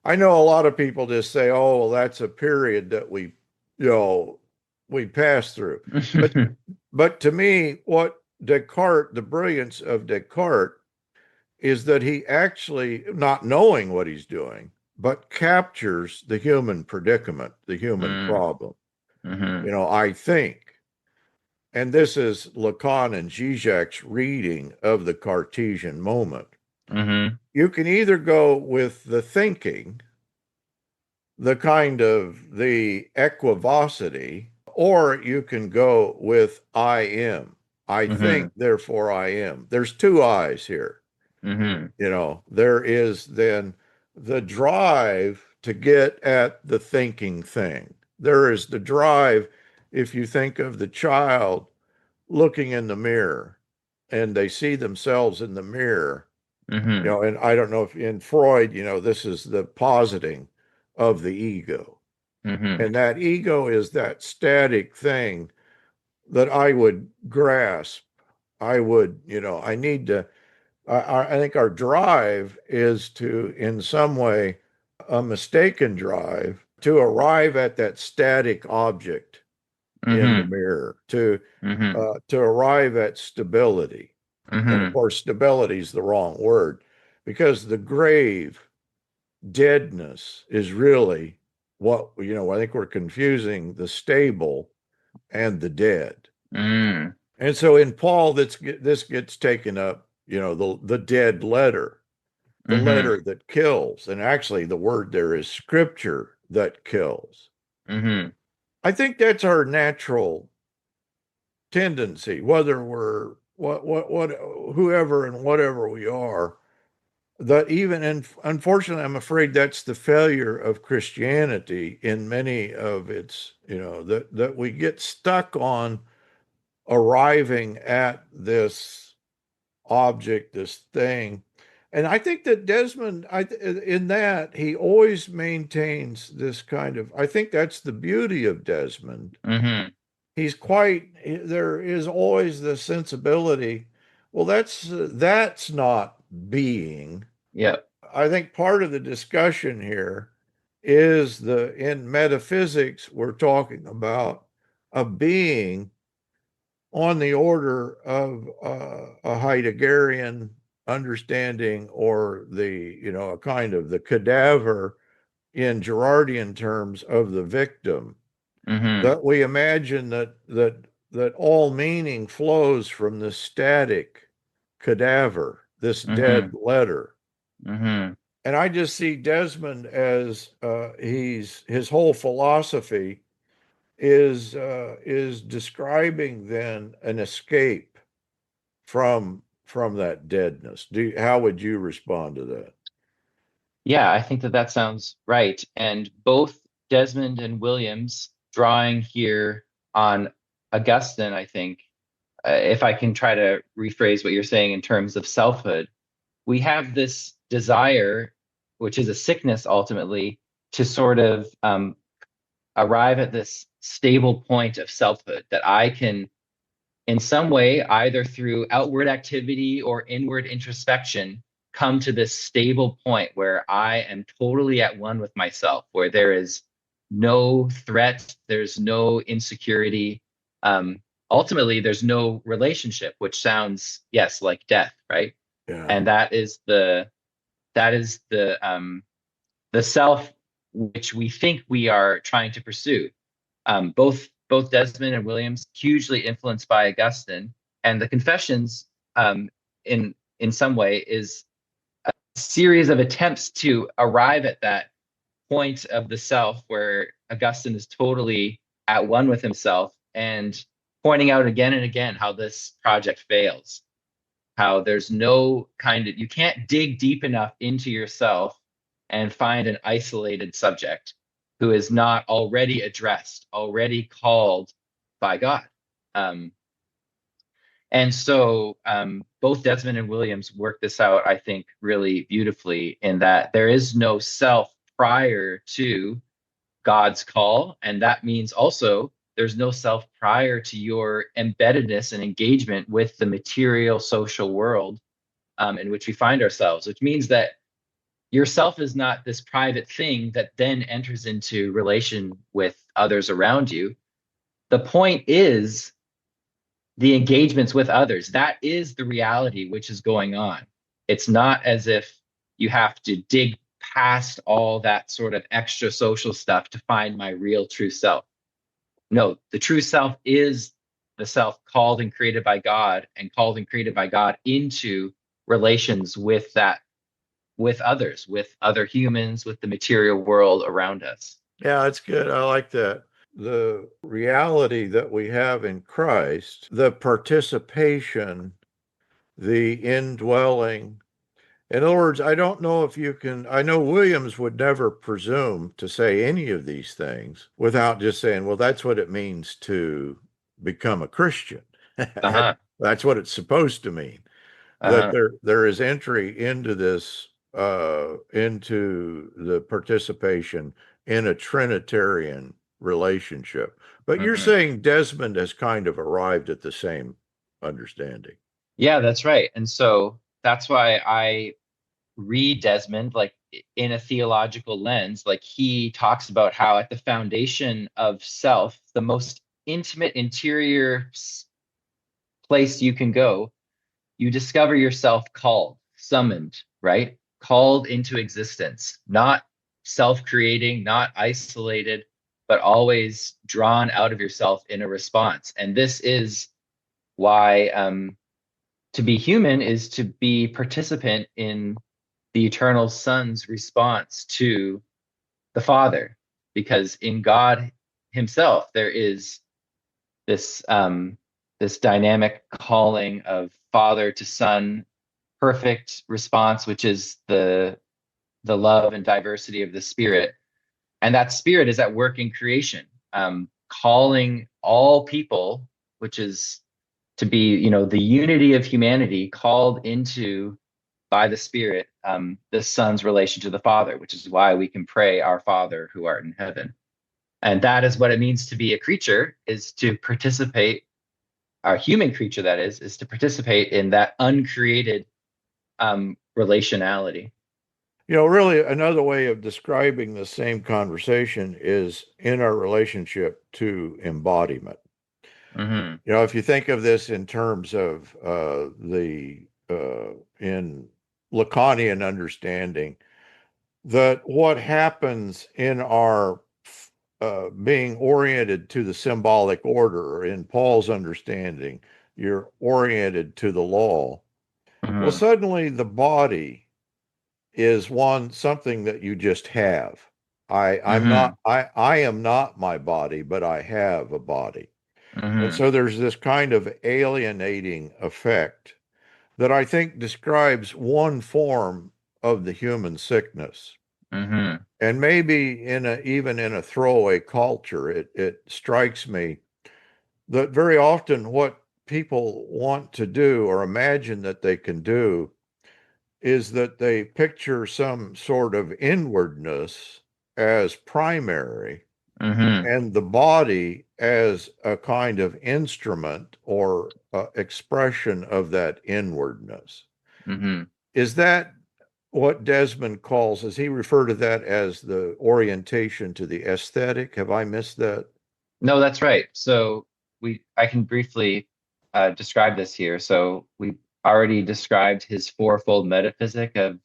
I know a lot of people just say, oh, well, that's a period that we pass through. But to me, what Descartes, the brilliance of Descartes, is that he actually, not knowing what he's doing, but captures the human predicament, the human Mm. problem. Mm-hmm. I think, and this is Lacan and Zizek's reading of the Cartesian moment. Mm-hmm. You can either go with the thinking, the kind of the equivocity, or you can go with I am. I Mm-hmm. think, therefore I am. There's two I's here. Mm-hmm. There is then the drive to get at the thinking thing. There is the drive, if you think of the child looking in the mirror and they see themselves in the mirror, Mm-hmm. and I don't know if in Freud, this is the positing of the ego. Mm-hmm. And that ego is that static thing that I would grasp. I would, I need to, I think our drive is to, in some way, a mistaken drive to arrive at that static object in the Mm-hmm. mirror, Mm-hmm. to arrive at stability. And of Mm-hmm. course, stability is the wrong word because the grave deadness is really what, I think we're confusing the stable and the dead. Mm. And so in Paul, this gets taken up, the dead letter, the Mm-hmm. letter that kills. And actually, the word there is scripture that kills. Mm-hmm. I think that's our natural tendency, whether we're what whoever and whatever we are. That even, and unfortunately, I'm afraid that's the failure of Christianity in many of its, that we get stuck on arriving at this object, this thing. And I think that Desmond, in that, he always maintains this kind of, I think that's the beauty of Desmond. Mm-hmm. There is always the sensibility, well, that's not being. Yep. I think part of the discussion here is in metaphysics, we're talking about a being on the order of a Heideggerian understanding, or a kind of the cadaver in Girardian terms of the victim, Mm-hmm. that we imagine that all meaning flows from the static cadaver, this dead Mm-hmm. letter. Mm-hmm. And I just see Desmond as his whole philosophy is describing then an escape from that deadness. How would you respond to that? Yeah, I think that sounds right. And both Desmond and Williams drawing here on Augustine, I think, if I can try to rephrase what you're saying in terms of selfhood, we have this desire, which is a sickness ultimately, to sort of arrive at this stable point of selfhood that I can, in some way, either through outward activity or inward introspection, come to this stable point where I am totally at one with myself, where there is no threat, there's no insecurity. Ultimately, there's no relationship, which sounds, yes, like death, right? Yeah. And that is the self which we think we are trying to pursue. Both Desmond and Williams hugely influenced by Augustine, and the Confessions, in some way, is a series of attempts to arrive at that point of the self where Augustine is totally at one with himself, and pointing out again and again how this project fails, how there's no kind of, you can't dig deep enough into yourself and find an isolated subject who is not already addressed, already called by God. And so both Desmond and Williams work this out, I think, really beautifully, in that there is no self prior to God's call. And that means also there's no self prior to your embeddedness and engagement with the material social world in which we find ourselves, which means that yourself is not this private thing that then enters into relation with others around you. The point is the engagements with others. That is the reality which is going on. It's not as if you have to dig past all that sort of extra social stuff to find my real true self. No, the true self is the self called and created by God, and called and created by God into relations with others, with other humans, with the material world around us. Yeah, that's good. I like that. The reality that we have in Christ, the participation, the indwelling. In other words, I don't know if you can, I know Williams would never presume to say any of these things without just saying, well, that's what it means to become a Christian. Uh-huh. That's what it's supposed to mean. That Uh-huh. there is entry into this, into the participation in a Trinitarian relationship. But you're Mhm. saying Desmond has kind of arrived at the same understanding. Yeah, that's right. And so that's why I read Desmond like in a theological lens. Like he talks about how at the foundation of self, the most intimate interior place you can go, you discover yourself called, summoned, right? Called into existence, not self-creating, not isolated, but always drawn out of yourself in a response. And this is why to be human is to be participant in the eternal Son's response to the Father, because in God Himself there is this this dynamic calling of Father to Son, perfect response, which is the love and diversity of the Spirit, and that Spirit is at work in creation, calling all people, which is to be, the unity of humanity called into by the Spirit, the Son's relation to the Father, which is why we can pray, Our Father who art in heaven. And that is what it means to be a creature, is to participate, our human creature, that is to participate in that uncreated relationality. Really, another way of describing the same conversation is in our relationship to embodiment. Hmm. If you think of this in terms of in Lacanian understanding, that what happens in our being oriented to the symbolic order, or in Paul's understanding, you're oriented to the law. Well, Hmm. suddenly the body is something that you just have. Hmm. I am not my body, but I have a body. And Hmm. so there's this kind of alienating effect that I think describes one form of the human sickness. Hmm. And maybe even in a throwaway culture, it strikes me that very often what people want to do or imagine that they can do is that they picture some sort of inwardness as primary Hmm. and the body as a kind of instrument or expression of that inwardness. Hmm. Is that what Desmond calls, does he refer to that as the orientation to the aesthetic? Have I missed that? No, that's right. So I can briefly describe this here. So we already described his fourfold metaphysic of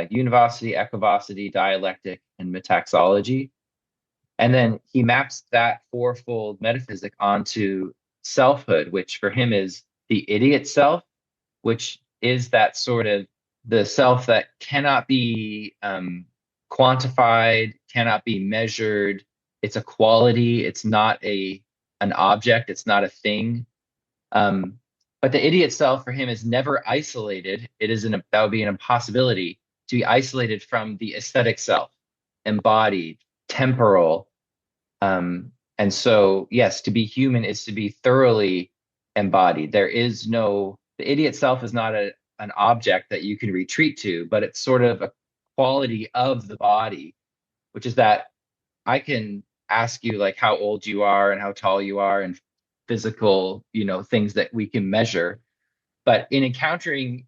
univocity, equivocity, dialectic, and metaxology. And then he maps that fourfold metaphysic onto selfhood, which for him is the idiot self, which is that sort of the self that cannot be quantified, cannot be measured. It's a quality. It's not an object. It's not a thing. Um, but the idiot self for him is never isolated. That would be an impossibility to be isolated from the aesthetic self, embodied, temporal. And so, yes, to be human is to be thoroughly embodied. The idiot self is not an object that you can retreat to, but it's sort of a quality of the body, which is that I can ask you like how old you are and how tall you are and physical, things that we can measure. But in encountering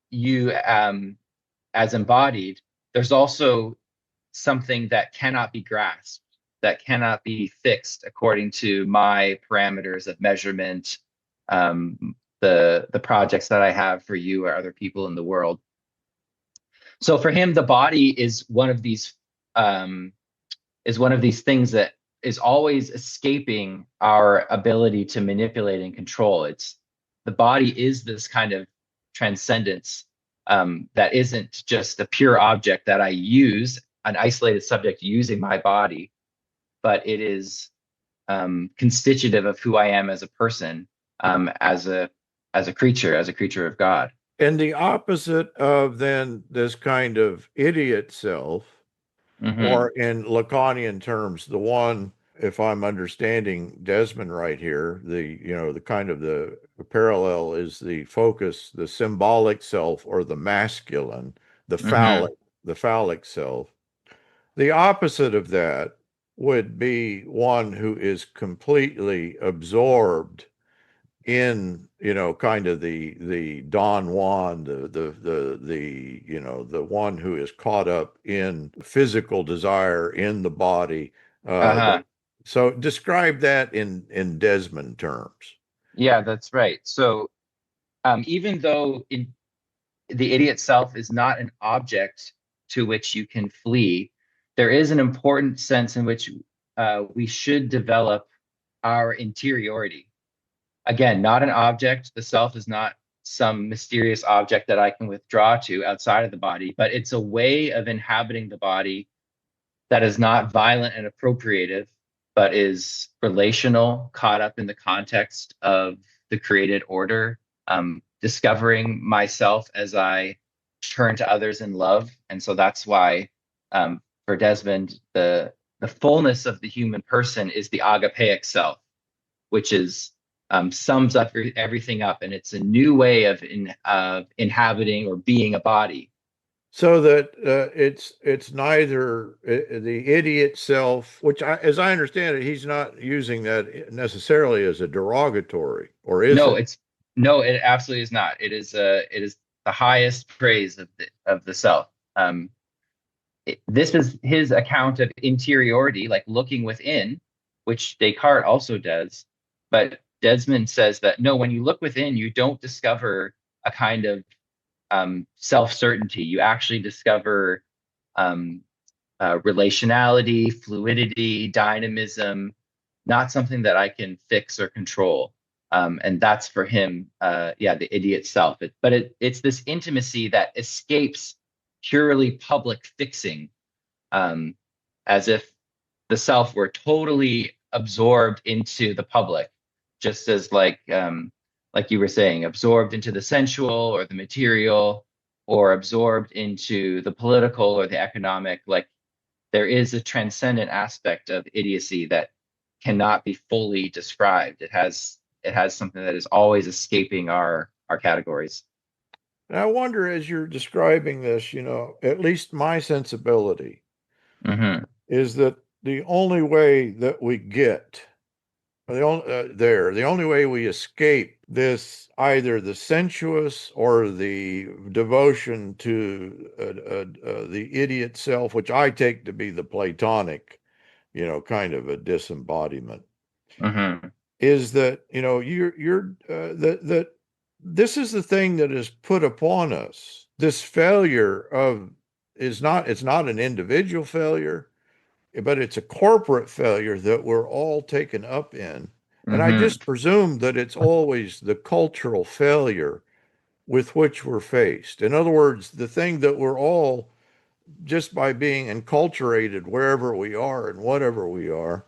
you as embodied, there's also something that cannot be grasped, that cannot be fixed according to my parameters of measurement, the projects that I have for you or other people in the world. So for him, the body is one of these things that is always escaping our ability to manipulate and control. It's the body is this kind of transcendence that isn't just a pure object that I use, an isolated subject using my body, but it is constitutive of who I am as a person, as a creature of God. And the opposite of then this kind of idiot self, or in Lacanian terms, the one, if I'm understanding Desmond right here, the kind of the parallel is the focus, the symbolic self, or the masculine, the phallic self. The opposite of that would be one who is completely absorbed in, kind of the Don Juan, the one who is caught up in physical desire in the body. So describe that in Desmond terms. Yeah, that's right. So even though the idiot self is not an object to which you can flee, there is an important sense in which we should develop our interiority. Again, not an object. The self is not some mysterious object that I can withdraw to outside of the body, but it's a way of inhabiting the body that is not violent and appropriative, but is relational, caught up in the context of the created order, discovering myself as I turn to others in love. And so that's why, for Desmond, the fullness of the human person is the agapeic self, which is sums up everything up, and it's a new way of inhabiting or being a body. So that it's neither the idiot self, which as I understand it, he's not using that necessarily as a derogatory, or is it? No, it absolutely is not. It is the highest praise of the self. This is his account of interiority, like looking within, which Descartes also does, but Desmond says that no, when you look within, you don't discover a kind of self-certainty. You actually discover relationality, fluidity, dynamism, not something that I can fix or control. And that's for him, the idiot self. It's this intimacy that escapes purely public fixing, as if the self were totally absorbed into the public. Just as like you were saying, absorbed into the sensual or the material, or absorbed into the political or the economic. Like there is a transcendent aspect of idiocy that cannot be fully described. It has something that is always escaping our categories. And I wonder, as you're describing this, at least my sensibility is that the only way that we get the only way we escape this, either the sensuous or the devotion to the idiot self, which I take to be the Platonic, kind of a disembodiment, is that you're that this is the thing that is put upon us. This failure it's not an individual failure, but it's a corporate failure that we're all taken up in. And I just presume that it's always the cultural failure with which we're faced. In other words, the thing that we're all, just by being enculturated wherever we are and whatever we are,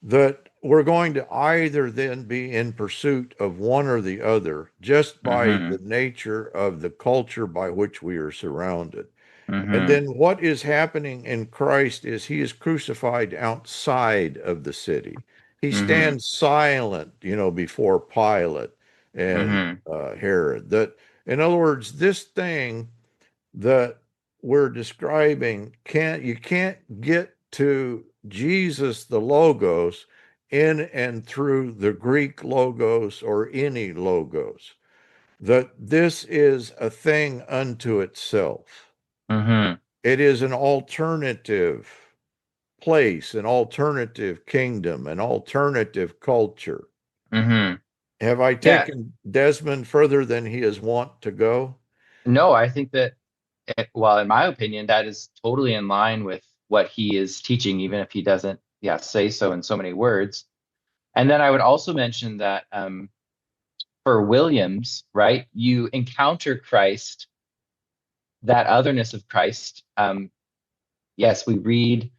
that we're going to either then be in pursuit of one or the other, just by the nature of the culture by which we are surrounded. And then what is happening in Christ is he is crucified outside of the city. He stands silent, before Pilate and Herod. That, in other words, this thing that we're describing, you can't get to Jesus, the Logos, in and through the Greek Logos or any Logos. That this is a thing unto itself. It is an alternative place, an alternative kingdom, an alternative culture. Have I Yeah, taken Desmond further than he is wont to go? no, I think that, well, in my opinion, that is totally in line with what he is teaching, even if he doesn't, yeah, say so in so many words. And then I would also mention that for Williams, right, you encounter Christ, that otherness of Christ. Yes, we read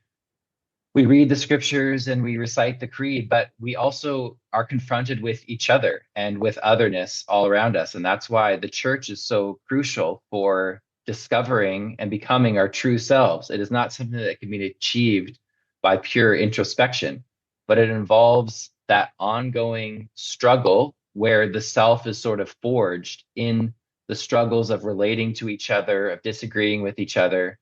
the scriptures and we recite the creed, but we also are confronted with each other and with otherness all around us. And that's why the church is so crucial for discovering and becoming our true selves. It is not something that can be achieved by pure introspection, but it involves that ongoing struggle where the self is sort of forged in the struggles of relating to each other, of disagreeing with each other.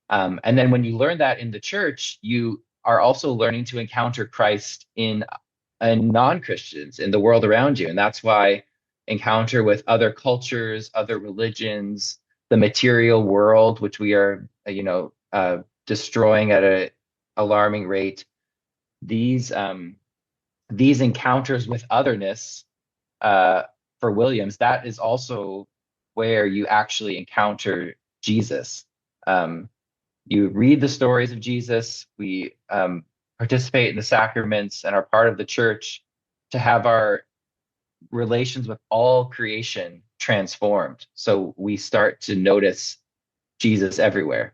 And then when you learn that in the church, you are also learning to encounter Christ in non-Christians, in the world around you. And that's why encounter with other cultures, other religions, the material world, which we are, destroying at a alarming rate. These encounters with otherness, for Williams, that is also where you actually encounter Jesus. You read the stories of Jesus. We participate in the sacraments and are part of the church to have our relations with all creation transformed. So we start to notice Jesus everywhere.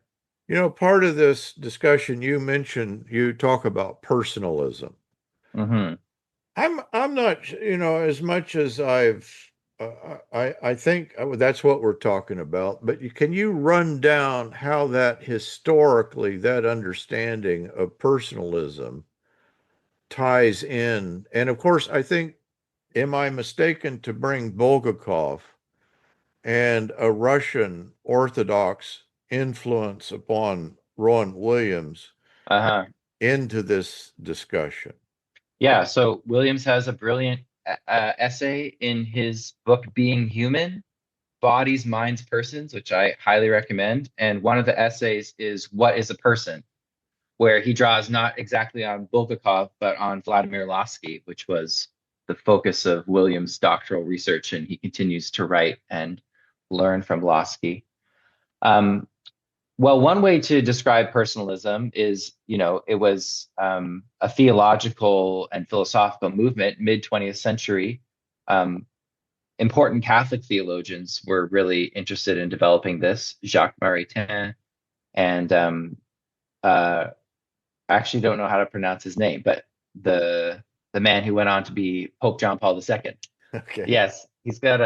Part of this discussion you mentioned, you talk about personalism. Hmm. I'm not, as much as I think that's what we're talking about, but can you run down how that historically, that understanding of personalism ties in? And of course, I think, am I mistaken to bring Bulgakov and a Russian Orthodox influence upon Rowan Williams Uh-huh. into this discussion? Yeah, so Williams has a brilliant essay in his book, Being Human, Bodies, Minds, Persons, which I highly recommend. And one of the essays is What is a Person? Where he draws not exactly on Bulgakov, but on Vladimir Lossky, which was the focus of Williams' doctoral research, and he continues to write and learn from Lossky. Um, well, one way to describe personalism is, it was a theological and philosophical movement, mid 20th century. Um, Important Catholic theologians were really interested in developing this, Jacques Maritain and I actually don't know how to pronounce his name, but the man who went on to be Pope John Paul II. Okay. Yes, he's got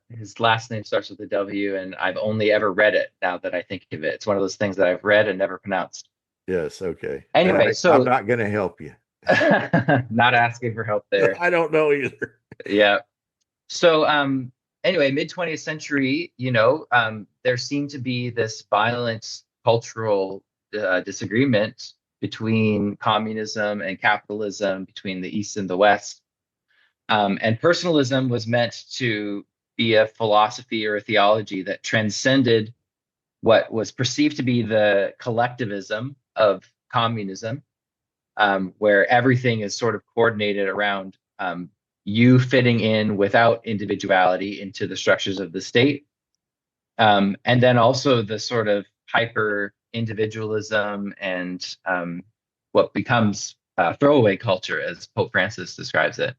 his last name starts with a W, and I've only ever read it now that I think of it. It's one of those things that I've read and never pronounced. Yes. Okay. And Anyway, I'm so not going to help you. not asking for help there. I don't know either. Yeah. So anyway, mid 20th century, there seemed to be this violent cultural disagreement between communism and capitalism, between the East and the West. And personalism was meant to be a philosophy or a theology that transcended what was perceived to be the collectivism of communism, where everything is sort of coordinated around you fitting in without individuality into the structures of the state. And then also the sort of hyper individualism and what becomes throwaway culture, as Pope Francis describes it.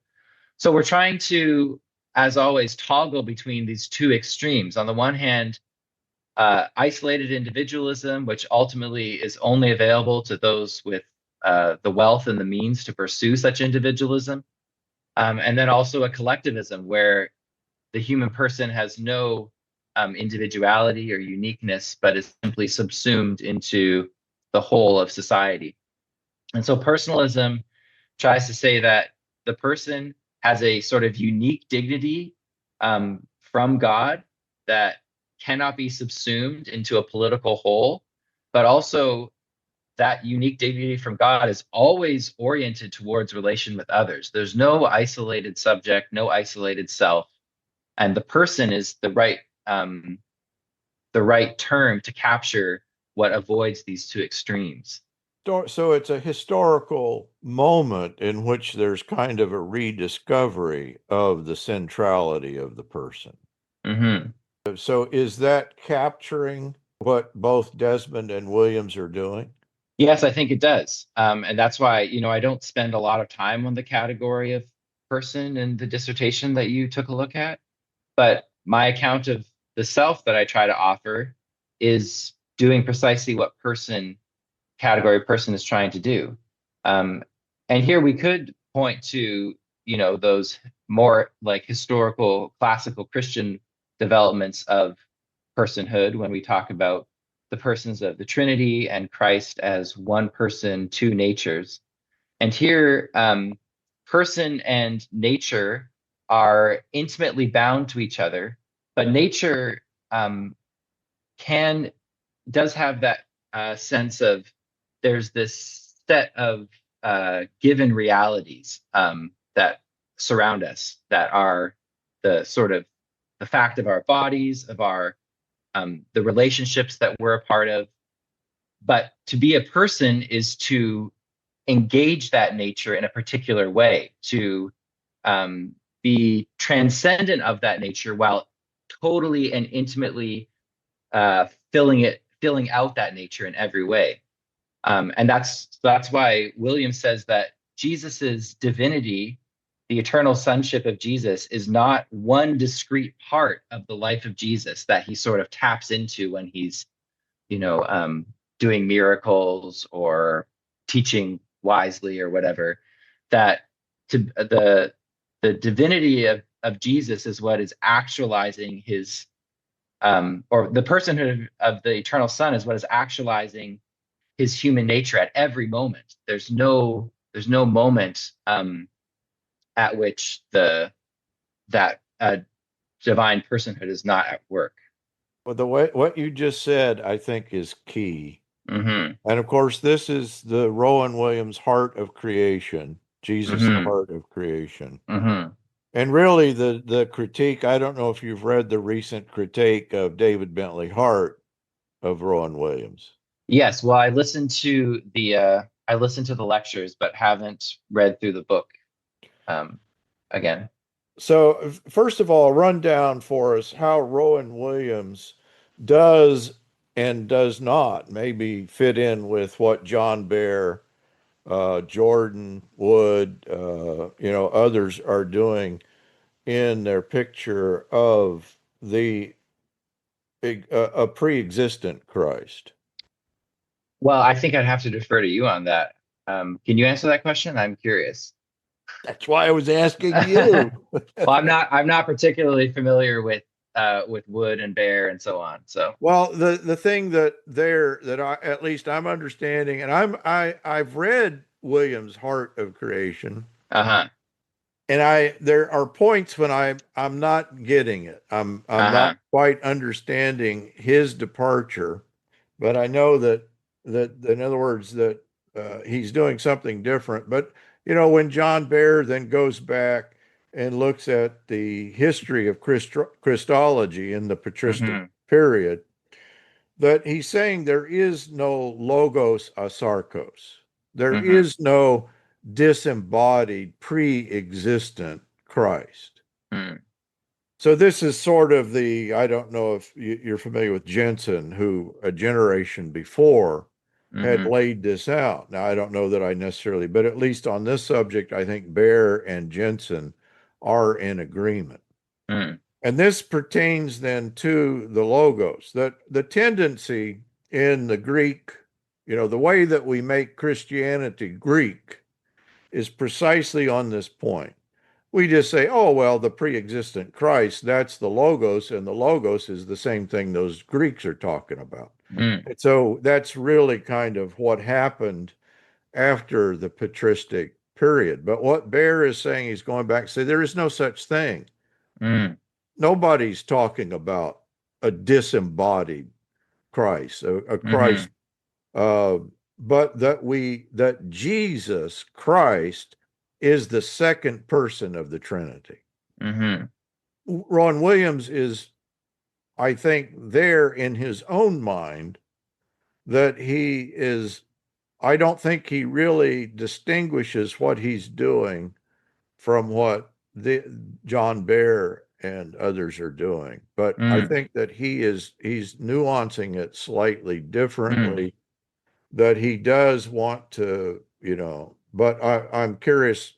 So we're trying to, as always, toggle between these two extremes. On the one hand, isolated individualism, which ultimately is only available to those with the wealth and the means to pursue such individualism. And then also a collectivism where the human person has no individuality or uniqueness, but is simply subsumed into the whole of society. And so personalism tries to say that the person has a sort of unique dignity from God that cannot be subsumed into a political whole, but also that unique dignity from God is always oriented towards relation with others. There's no isolated subject, no isolated self, and the person is the right term to capture what avoids these two extremes. so it's a historical moment in which there's kind of a rediscovery of the centrality of the person. Hmm. So is that capturing what both Desmond and Williams are doing? Yes, I think it does. And that's why, I don't spend a lot of time on the category of person in the dissertation that you took a look at. But my account of the self that I try to offer is doing precisely what category person is trying to do. Um, and here we could point to, those more like historical, classical Christian developments of personhood when we talk about the persons of the Trinity and Christ as one person, two natures. And here, person and nature are intimately bound to each other, but nature can does have that sense of there's this set of given realities that surround us that are the sort of the fact of our bodies, of our the relationships that we're a part of. But to be a person is to engage that nature in a particular way, to be transcendent of that nature while totally and intimately filling out that nature in every way. And that's why William says that Jesus's divinity, the eternal sonship of Jesus, is not one discrete part of the life of Jesus that he sort of taps into when he's, doing miracles or teaching wisely or whatever. That to the divinity of Jesus is what is actualizing his or the personhood of the eternal Son is what is actualizing his human nature at every moment. There's no moment at which that divine personhood is not at work. Well, what you just said, I think, is key. Mm-hmm. And of course, this is the Rowan Williams heart of creation, Jesus, the Mm-hmm. heart of creation. Mm-hmm. And really, the critique, I don't know if you've read the recent critique of David Bentley Hart of Rowan Williams. Yes, well, I listened to the lectures, but haven't read through the book again. So, first of all, run down for us how Rowan Williams does and does not maybe fit in with what John Bear, Jordan Wood, others are doing in their picture of a pre-existent Christ. Well, I think I'd have to defer to you on that. Can you answer that question? I'm curious. That's why I was asking you. Well, I'm not particularly familiar with Wood and Bear and so on. So, Well, the thing that I at least I'm understanding, and I've read Williams' Heart of Creation, uh-huh. and there are points when I'm not getting it. I'm Uh-huh. not quite understanding his departure, but I know that in other words that he's doing something different. But when John Bear then goes back and looks at the history of Christology in the patristic Mm-hmm. period, that he's saying there is no logos asarkos. There Mm-hmm. is no disembodied, pre-existent Christ. Mm-hmm. So this is sort of I don't know if you're familiar with Jensen, who a generation before had Mm-hmm. laid this out. Now, I don't know that I necessarily, but at least on this subject, I think Bear and Jensen are in agreement. Mm-hmm. And this pertains then to the logos, that the tendency in the Greek, the way that we make Christianity Greek is precisely on this point. We just say, oh, well, the pre-existent Christ, that's the logos, and the logos is the same thing those Greeks are talking about. Mm-hmm. And so that's really kind of what happened after the patristic period. But what Bear is saying, he's going back to say there is no such thing. Mm-hmm. Nobody's talking about a disembodied Christ, a Mm-hmm. Christ, but that Jesus Christ is the second person of the Trinity. Mm-hmm. Ron Williams is, I think, there in his own mind that he is I don't think he really distinguishes what he's doing from what the John Bear and others are doing. But I Mm, think that he's nuancing it slightly mm. differently, that he does want to, but I'm curious,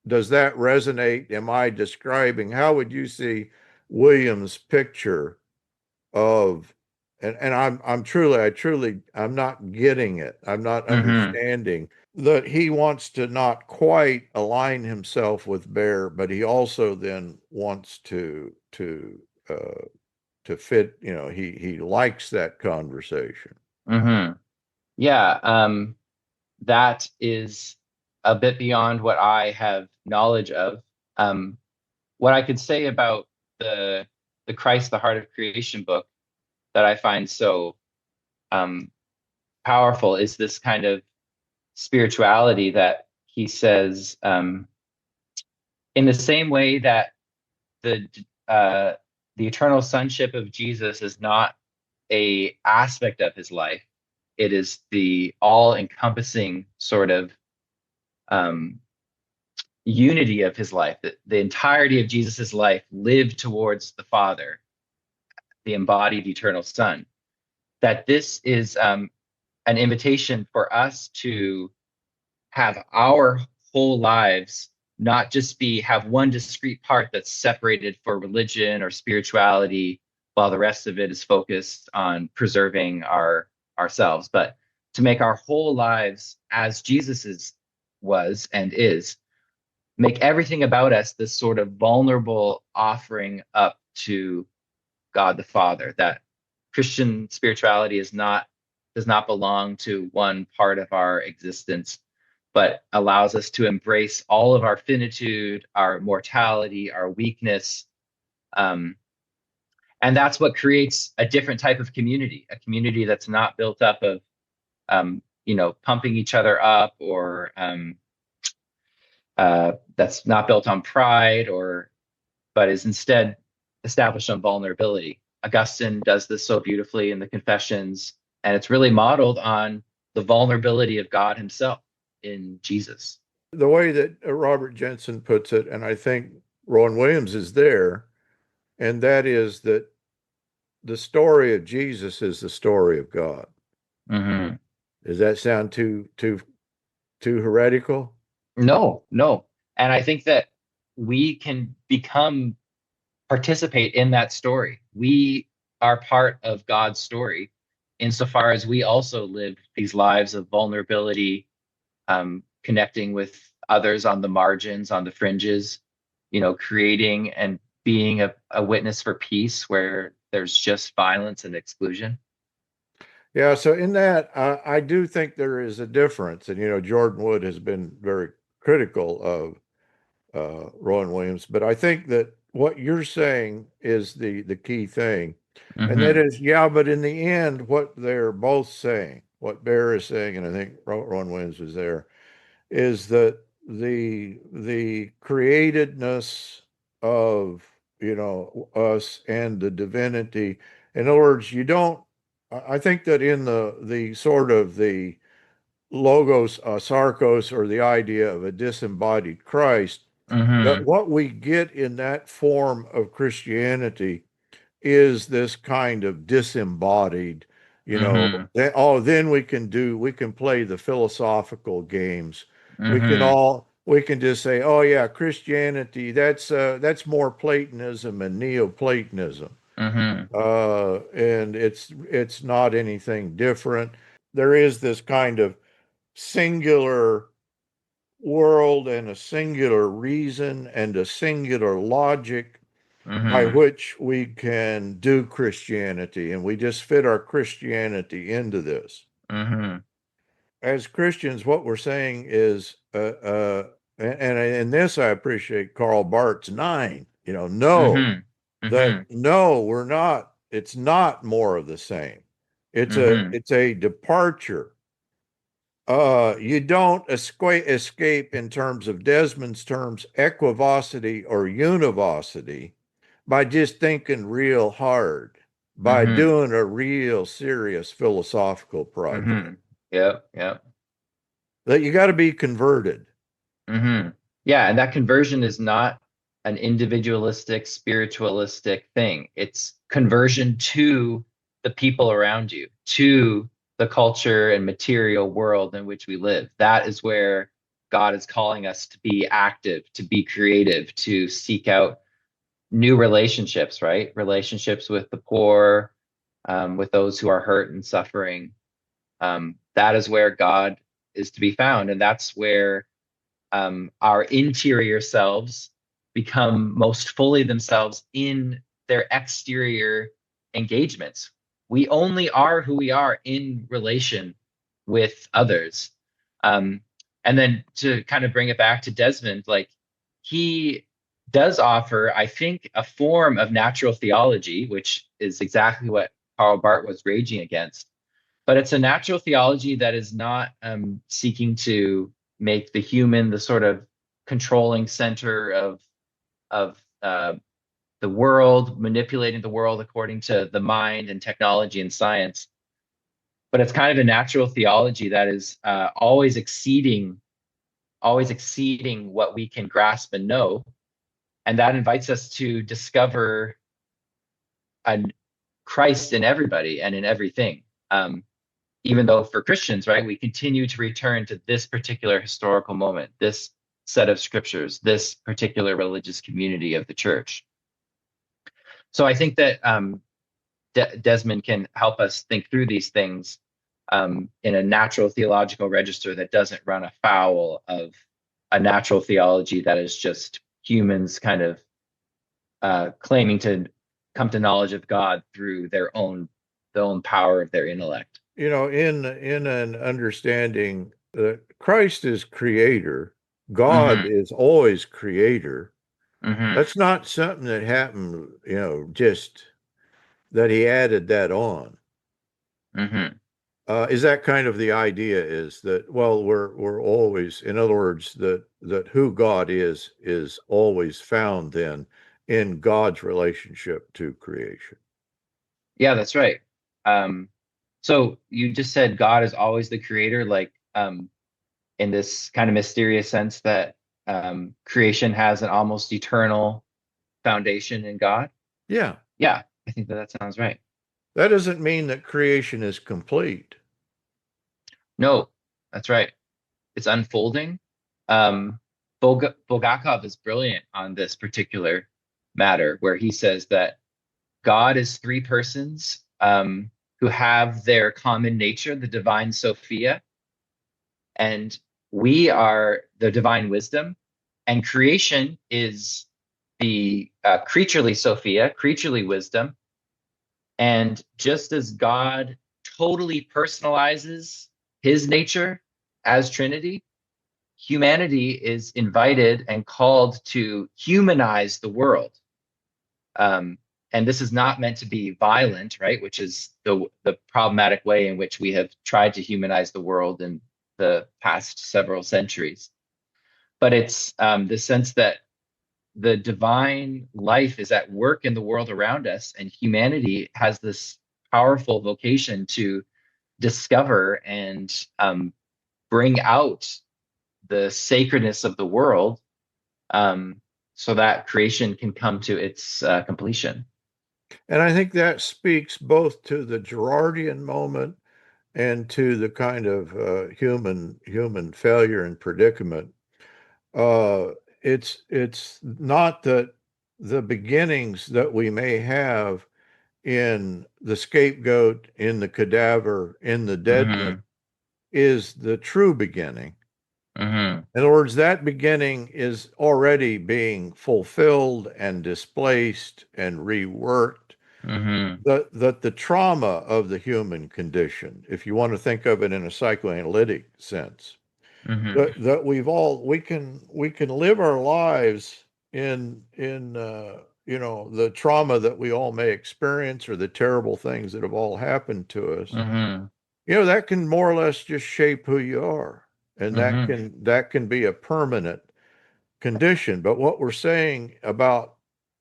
does that resonate? Am I describing, how would you see Williams' picture of, and I'm not getting it. I'm not Mm-hmm. understanding that he wants to not quite align himself with Bear, but he also then wants to fit, he likes that conversation. Mm-hmm. Yeah, that is a bit beyond what I have knowledge of. Um, what I could say about the the Christ, the Heart of Creation book that I find so um, powerful is this kind of spirituality that he says, in the same way that the uh, the eternal sonship of Jesus is not a aspect of his life. It is the all-encompassing sort of um, unity of his life. That the entirety of Jesus's life lived towards the Father, the embodied eternal Son. That this is an invitation for us to have our whole lives not just be have one discrete part that's separated for religion or spirituality while the rest of it is focused on preserving ourselves, but to make our whole lives as Jesus's was and is, make everything about us this sort of vulnerable offering up to God the Father. That Christian spirituality is not does not belong to one part of our existence, but allows us to embrace all of our finitude, our mortality, our weakness. Um, and that's what creates a different type of community, a community that's not built up of, pumping each other up, or that's not built on pride, but is instead established on vulnerability. Augustine does this so beautifully in the Confessions, and it's really modeled on the vulnerability of God himself in Jesus. The way that Robert Jensen puts it, and I think Rowan Williams is there, and that is that the story of Jesus is the story of God. Mm-hmm. Does that sound too heretical? No, no. And I think that we can participate in that story. We are part of God's story insofar as we also live these lives of vulnerability, connecting with others on the margins, on the fringes, creating and being a witness for peace where there's just violence and exclusion. Yeah, so in that, I do think there is a difference. And, Jordan Wood has been very critical of Rowan Williams, but I think that what you're saying is the key thing. And that Mm-hmm. is, yeah, but in the end, what they're both saying, what Bear is saying, and I think Rowan Williams was there, is that the createdness of, us and the divinity. In other words, you don't, I think that in the sort of the logos sarkos, or the idea of a disembodied Christ, that Mm-hmm. what we get in that form of Christianity is this kind of disembodied, Mm-hmm. then we can play the philosophical games. Mm-hmm. We can just say, oh yeah, Christianity, that's more Platonism and Neoplatonism. Mm-hmm. And it's not anything different. There is this kind of singular world and a singular reason and a singular logic by Mm-hmm. which we can do Christianity, and we just fit our Christianity into this. Mm-hmm. As Christians, what we're saying is, and in this, I appreciate Karl Barth's nine. No, Mm-hmm. Mm-hmm. no, we're not. It's not more of the same. Mm-hmm. It's a departure. You don't escape, in terms of Desmond's terms, equivocity or univocity by just thinking real hard, by Mm-hmm. doing a real serious philosophical Mm-hmm. project. Yeah, yeah. That you got to be converted. Yeah, and that conversion is not an individualistic, spiritualistic thing. It's conversion to the people around you, to the culture and material world in which we live. That is where God is calling us to be active, to be creative, to seek out new relationships, right? Relationships with the poor, with those who are hurt and suffering. That is where God is to be found. And that's where our interior selves become most fully themselves in their exterior engagements. We only are who we are in relation with others. Um, and then to kind of bring it back to Desmond, like he does offer, I think, a form of natural theology, which is exactly what Karl Barth was raging against. But it's a natural theology that is not seeking to make the human the sort of controlling center of the world, manipulating the world according to the mind and technology and science. But it's kind of a natural theology that is always exceeding what we can grasp and know, and that invites us to discover a Christ in everybody and in everything. Even though for Christians, right, we continue to return to this particular historical moment, this set of scriptures, this particular religious community of the church. So I think that Desmond can help us think through these things in a natural theological register that doesn't run afoul of a natural theology that is just humans kind of claiming to come to knowledge of God through their own power of their intellect. You know, in an understanding that Christ is creator, God is always creator. That's not something that happened, just that he added that on. Is that kind of the idea? Is that, well, we're always, in other words, that who God is always found then in God's relationship to creation. Yeah, that's right. So you just said God is always the creator, like in this kind of mysterious sense that creation has an almost eternal foundation in God. Yeah. Yeah, I think that sounds right. That doesn't mean that creation is complete. No, that's right. It's unfolding. Bulgakov is brilliant on this particular matter, where he says that God is three persons who have their common nature, the divine Sophia, and we are the divine wisdom, and creation is the creaturely Sophia, creaturely wisdom. And just as God totally personalizes his nature as Trinity, humanity is invited and called to humanize the world. And this is not meant to be violent, right? Which is the problematic way in which we have tried to humanize the world in the past several centuries. But it's the sense that the divine life is at work in the world around us, and humanity has this powerful vocation to discover and bring out the sacredness of the world so that creation can come to its completion. And I think that speaks both to the Girardian moment and to the kind of human failure and predicament. It's not that the beginnings that we may have in the scapegoat, in the cadaver, in the deadman is the true beginning. In other words, that beginning is already being fulfilled and displaced and reworked. That the trauma of the human condition, if you want to think of it in a psychoanalytic sense, that we can live our lives in the trauma that we all may experience or the terrible things that have all happened to us. That can more or less just shape who you are, and that can be a permanent condition. But what we're saying about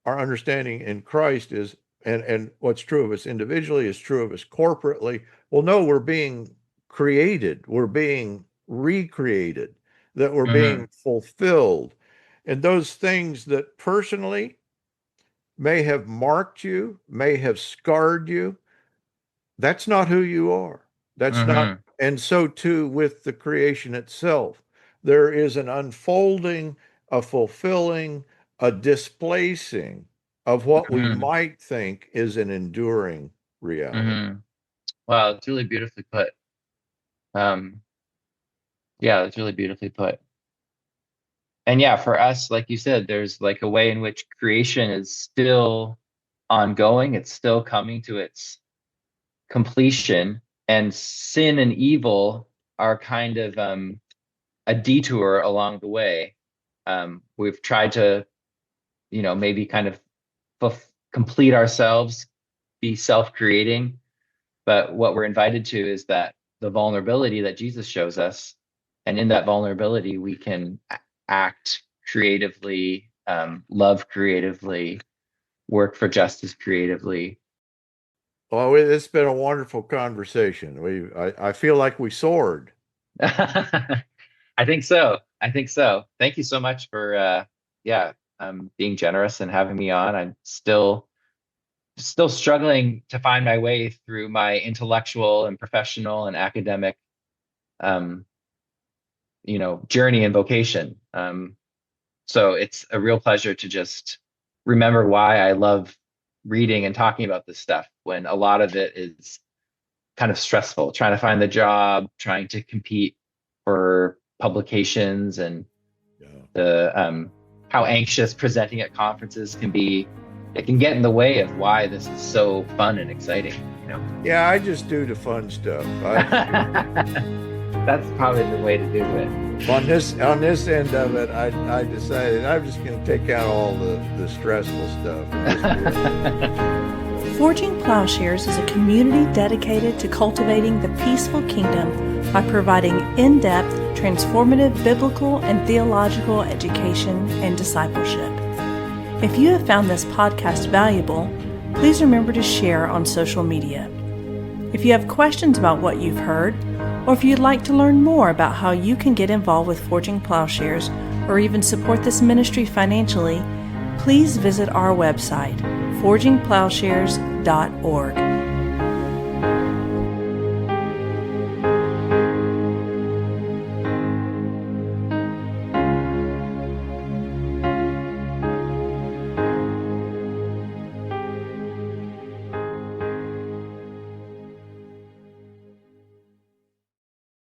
our understanding in Christ is, and what's true of us individually is true of us corporately. Well, no, we're being created, we're being recreated, that we're Mm-hmm. being fulfilled. And those things that personally may have marked you, may have scarred you, that's not who you are. That's not, Mm-hmm. and so too with the creation itself. There is an unfolding, a fulfilling, a displacing of what we Mm-hmm. might think is an enduring reality. Mm-hmm. Wow, it's really beautifully put. Um, yeah, it's really beautifully put. And yeah, for us, like you said, there's like a way in which creation is still ongoing. It's still coming to its completion, and sin and evil are kind of a detour along the way. We've tried to, maybe kind of complete ourselves, be self-creating, but what we're invited to is that the vulnerability that Jesus shows us, and in that vulnerability, we can act creatively, love creatively, work for justice creatively. Well, it's been a wonderful conversation. I feel like we soared. I think so. I think so. Thank you so much for being generous and having me on. I'm still struggling to find my way through my intellectual and professional and academic um, journey and vocation. So it's a real pleasure to just remember why I love reading and talking about this stuff when a lot of it is kind of stressful, trying to find the job, trying to compete for publications, and Yeah. the how anxious presenting at conferences can be. It can get in the way of why this is so fun and exciting, Yeah, I just do the fun stuff. That's probably the way to do it. On this end of it, I decided I'm just going to take out all the stressful stuff. Forging Plowshares is a community dedicated to cultivating the peaceful kingdom by providing in-depth, transformative biblical and theological education and discipleship. If you have found this podcast valuable, please remember to share on social media. If you have questions about what you've heard, or if you'd like to learn more about how you can get involved with Forging Plowshares or even support this ministry financially, please visit our website, forgingplowshares.org.